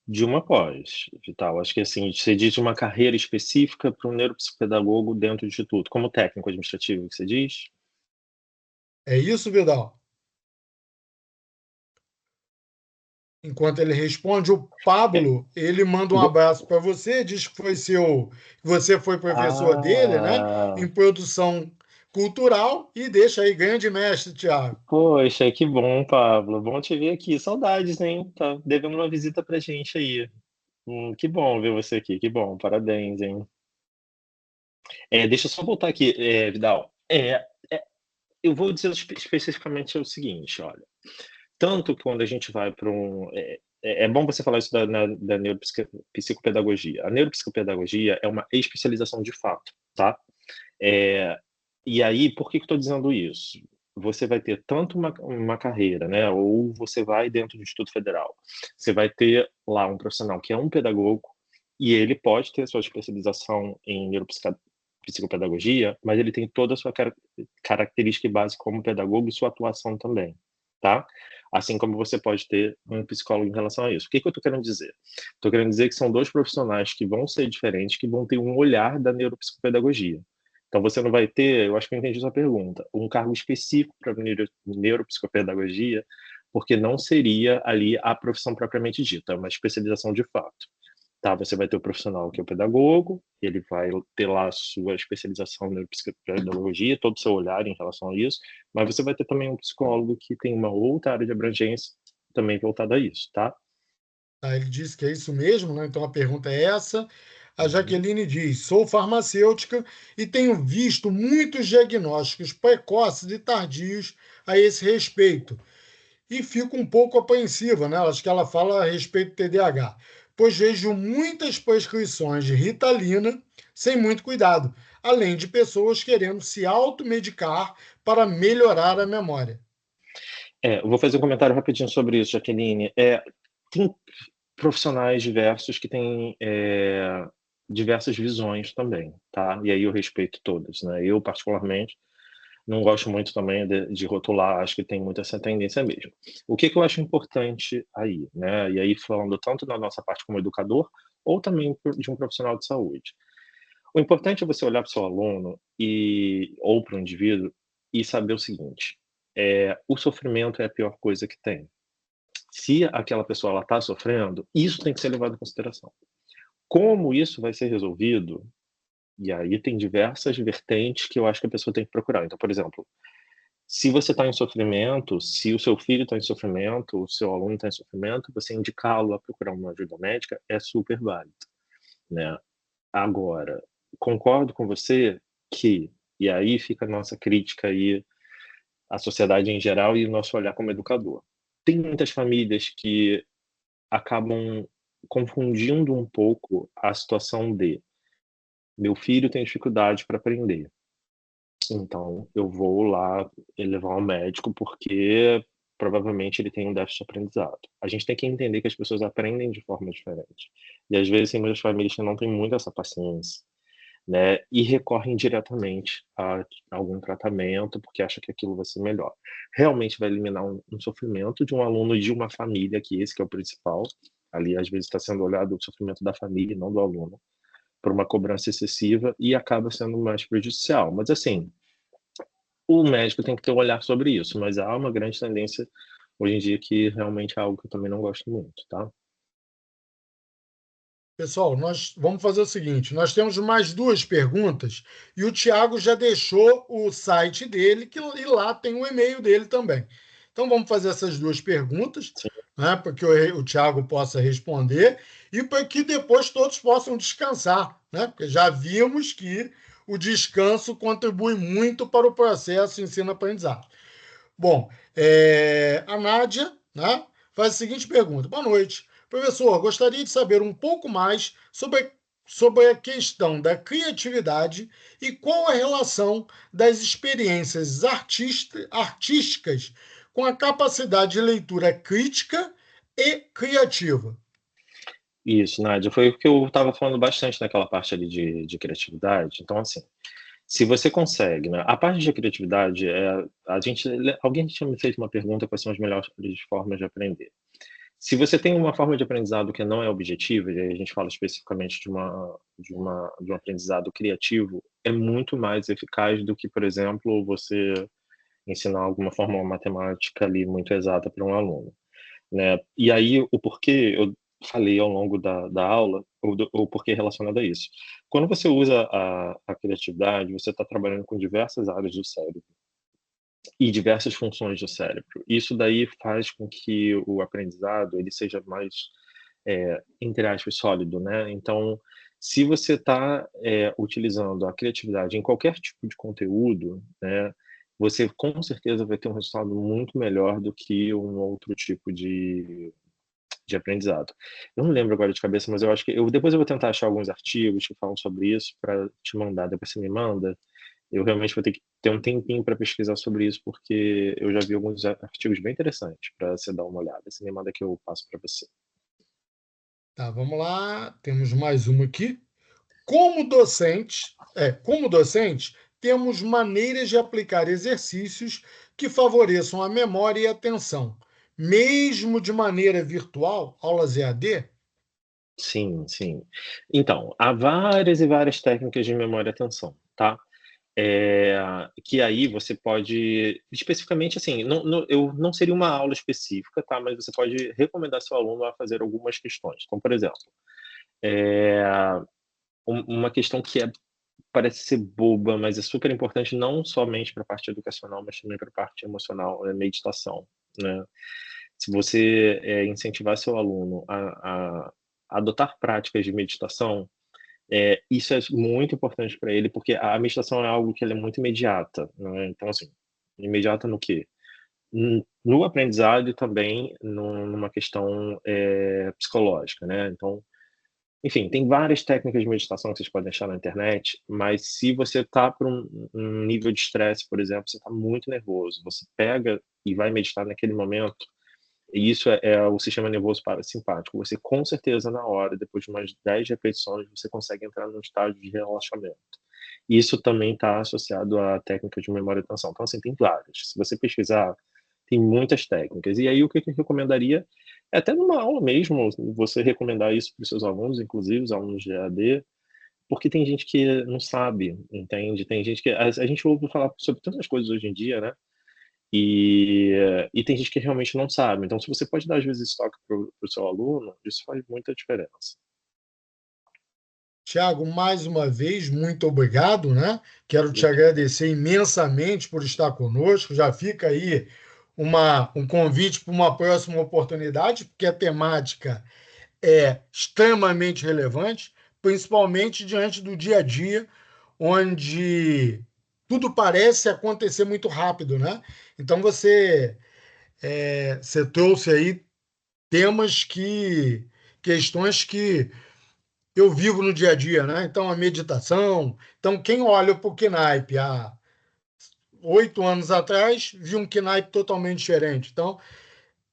De uma pós, Vital. Acho que assim, você diz uma carreira específica para um neuropsicopedagogo dentro do instituto, como técnico administrativo, que você diz? É isso, Vidal? Enquanto ele responde, o É, Pablo, ele manda um vo- abraço para você, diz que você foi professor dele, né, Ah, em produção cultural, e deixa aí, ganha de mestre, Tiago. poxa, que bom, Pablo. Bom te ver aqui. Saudades, hein? Tá devendo uma visita pra gente aí. Que bom ver você aqui, que bom. Parabéns, hein? Deixa eu só voltar aqui, Vidal. Eu vou dizer especificamente o seguinte, olha. Tanto que quando a gente vai para um. É bom você falar isso da neuropsicopedagogia. A neuropsicopedagogia é uma especialização de fato, tá? É, e aí, por que estou dizendo isso? Você vai ter tanto uma carreira, né? Ou você vai dentro do Instituto Federal. Você vai ter lá um profissional que é um pedagogo e ele pode ter sua especialização em neuropsicopedagogia, mas ele tem toda a sua característica base como pedagogo e sua atuação também, tá? Assim como você pode ter um psicólogo em relação a isso. O que eu estou querendo dizer? Estou querendo dizer que são dois profissionais que vão ser diferentes, que vão ter um olhar da neuropsicopedagogia. Então, você não vai ter, eu acho que eu entendi sua pergunta, um cargo específico para neuropsicopedagogia, porque não seria ali a profissão propriamente dita, é uma especialização de fato. Tá, você vai ter o profissional que é o pedagogo, ele vai ter lá a sua especialização na neuropsicopedagogia, todo o seu olhar em relação a isso, mas você vai ter também um psicólogo que tem uma outra área de abrangência também voltada a isso, tá? Tá, ele disse que é isso mesmo, né? Então a pergunta é essa. A Jaqueline diz: sou farmacêutica e tenho visto muitos diagnósticos precoces e tardios a esse respeito. E fico um pouco apreensiva, né? Acho que ela fala a respeito do TDAH, pois vejo muitas prescrições de Ritalina sem muito cuidado, além de pessoas querendo se automedicar para melhorar a memória. Eu vou fazer um comentário rapidinho sobre isso, Jaqueline. Tem profissionais diversos que têm diversas visões também, tá? E aí eu respeito todas, né? Eu, particularmente, não gosto muito também de rotular, acho que tem muito essa tendência mesmo. O que eu acho importante aí, né? E aí falando tanto da nossa parte como educador, ou também de um profissional de saúde. O importante é você olhar para o seu aluno ou para o indivíduo e saber o seguinte: o sofrimento é a pior coisa que tem. Se aquela pessoa está sofrendo, isso tem que ser levado em consideração. Como isso vai ser resolvido? E aí tem diversas vertentes que eu acho que a pessoa tem que procurar. Então, por exemplo, se você está em sofrimento, se o seu filho está em sofrimento, o seu aluno está em sofrimento, você indicá-lo a procurar uma ajuda médica é super válido, né? Agora, concordo com você que, e aí fica a nossa crítica aí à sociedade em geral e o nosso olhar como educador. Tem muitas famílias que acabam confundindo um pouco a situação de meu filho tem dificuldade para aprender, então eu vou lá levar ao médico porque provavelmente ele tem um déficit de aprendizado. A gente tem que entender que as pessoas aprendem de forma diferente. E às vezes tem muitas famílias que não têm muito essa paciência, né, e recorrem diretamente a algum tratamento porque acha que aquilo vai ser melhor. Realmente vai eliminar um sofrimento de um aluno e de uma família, que esse que é o principal. Ali, às vezes, está sendo olhado o sofrimento da família e não do aluno, por uma cobrança excessiva e acaba sendo mais prejudicial. Mas, assim, o médico tem que ter um olhar sobre isso, mas há uma grande tendência hoje em dia que realmente é algo que eu também não gosto muito, tá? Pessoal, nós vamos fazer o seguinte: nós temos mais duas perguntas e o Tiago já deixou o site dele e lá tem o e-mail dele também. Então vamos fazer essas duas perguntas, Sim. né, para que o Tiago possa responder e para que depois todos possam descansar, né? Porque já vimos que o descanso contribui muito para o processo ensino-aprendizagem. Bom, a Nádia, né, faz a seguinte pergunta: boa noite. Professor, gostaria de saber um pouco mais sobre a questão da criatividade e qual a relação das experiências artísticas com a capacidade de leitura crítica e criativa. Isso, Nádia, foi o que eu estava falando bastante naquela parte ali de criatividade. Então, assim, se você consegue, né? A parte de criatividade alguém tinha me feito uma pergunta: quais são as melhores formas de aprender? Se você tem uma forma de aprendizado que não é objetiva, e aí a gente fala especificamente de um aprendizado criativo, é muito mais eficaz do que, por exemplo, você ensinar alguma fórmula matemática ali muito exata para um aluno, né? E aí o porquê eu falei ao longo da aula, o porquê relacionado a isso. Quando você usa a criatividade, você está trabalhando com diversas áreas do cérebro e diversas funções do cérebro. Isso daí faz com que o aprendizado ele seja mais, entre aspas, sólido, né? Então, se você está utilizando a criatividade em qualquer tipo de conteúdo, né, você com certeza vai ter um resultado muito melhor do que um outro tipo de aprendizado. Eu não lembro agora de cabeça, mas eu acho que depois eu vou tentar achar alguns artigos que falam sobre isso para te mandar. Depois você me manda. Eu realmente vou ter que ter um tempinho para pesquisar sobre isso, porque eu já vi alguns artigos bem interessantes para você dar uma olhada. Você me manda que eu passo para você. Tá, vamos lá. Temos mais uma aqui. Como docente, temos maneiras de aplicar exercícios que favoreçam a memória e a atenção, mesmo de maneira virtual, aulas EAD? Sim, sim. Então, há várias e várias técnicas de memória e atenção, tá? Que aí você pode, especificamente assim, eu não seria uma aula específica, tá? Mas você pode recomendar seu aluno a fazer algumas questões. Então, por exemplo, uma questão que parece ser boba, mas é super importante não somente para a parte educacional, mas também para a parte emocional, é meditação, né? Se você incentivar seu aluno a adotar práticas de meditação, Isso é muito importante para ele, porque a meditação é algo que ela é muito imediata, né? Então, assim, imediata no quê? No aprendizado e também numa questão psicológica, né? Então, enfim, tem várias técnicas de meditação que vocês podem achar na internet, mas se você está por um nível de estresse, por exemplo, você está muito nervoso, você pega e vai meditar naquele momento, e isso é o sistema nervoso parasimpático. Você, com certeza, na hora, depois de umas 10 repetições, você consegue entrar num estágio de relaxamento. Isso também está associado à técnica de memória e atenção. Então, assim, tem várias. Se você pesquisar, tem muitas técnicas. E aí, o que eu recomendaria, é até numa aula mesmo, você recomendar isso para os seus alunos, inclusive os alunos de EAD, porque tem gente que não sabe, entende? Tem gente que... A gente ouve falar sobre tantas coisas hoje em dia, né? E tem gente que realmente não sabe. Então, se você pode dar, às vezes, esse toque para o seu aluno, isso faz muita diferença. Tiago, mais uma vez, muito obrigado, né? Quero te agradecer imensamente por estar conosco. Já fica aí um convite para uma próxima oportunidade, porque a temática é extremamente relevante, principalmente diante do dia a dia, onde tudo parece acontecer muito rápido, né? Então você trouxe aí questões que eu vivo no dia a dia, né? Então, a meditação. Então, quem olha para o Knipe há 8 anos atrás, viu um Knipe totalmente diferente. Então,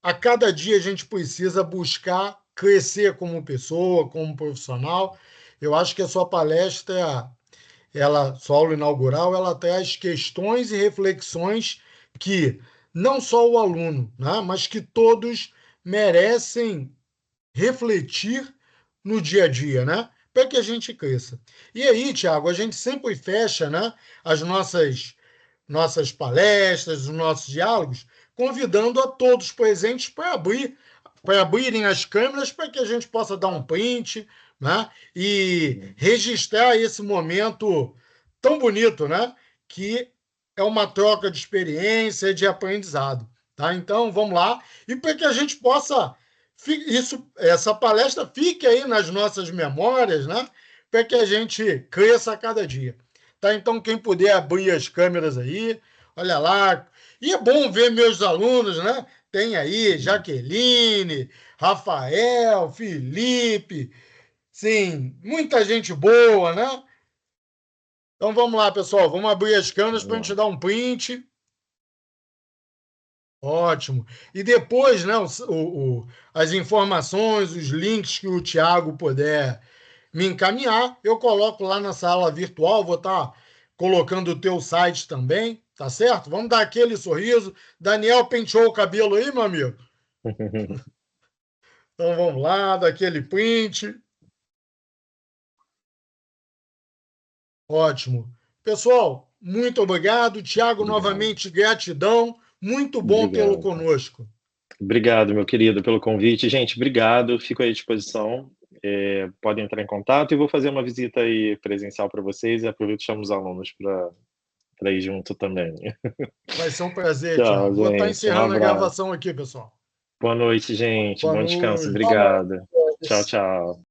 a cada dia a gente precisa buscar crescer como pessoa, como profissional. Eu acho que a sua palestra, sua aula inaugural, ela traz questões e reflexões que não só o aluno, né, mas que todos merecem refletir no dia a dia, né? Para que a gente cresça. E aí, Tiago, a gente sempre fecha, né, as nossas palestras, os nossos diálogos, convidando a todos presentes para abrirem as câmeras para que a gente possa dar um print, né, e registrar esse momento tão bonito, né, que é uma troca de experiência, de aprendizado, tá? Então, vamos lá. E para que a gente possa essa palestra fique aí nas nossas memórias, né? Para que a gente cresça a cada dia. Tá? Então, quem puder abrir as câmeras aí, olha lá. E é bom ver meus alunos, né? Tem aí Jaqueline, Rafael, Felipe, sim, muita gente boa, né? Então vamos lá, pessoal, vamos abrir as câmeras para a gente dar um print. Ótimo. E depois, né, as informações, os links que o Tiago puder me encaminhar, eu coloco lá na sala virtual, vou estar colocando o teu site também, tá certo? Vamos dar aquele sorriso. Daniel penteou o cabelo aí, meu amigo? Então vamos lá, daquele print. Ótimo. Pessoal, muito obrigado. Tiago, novamente, gratidão. Muito bom tê-lo Obrigado. conosco. Obrigado, meu querido, pelo convite. Gente, obrigado. Fico aí à disposição. Podem entrar em contato e vou fazer uma visita aí presencial para vocês e aproveito e chamo os alunos para ir junto também. Vai ser um prazer, Tchau, Tiago. Vou estar gente. encerrando a gravação aqui, pessoal. Boa noite, gente. Boa Bom descanso. noite. Obrigado. Tchau, tchau.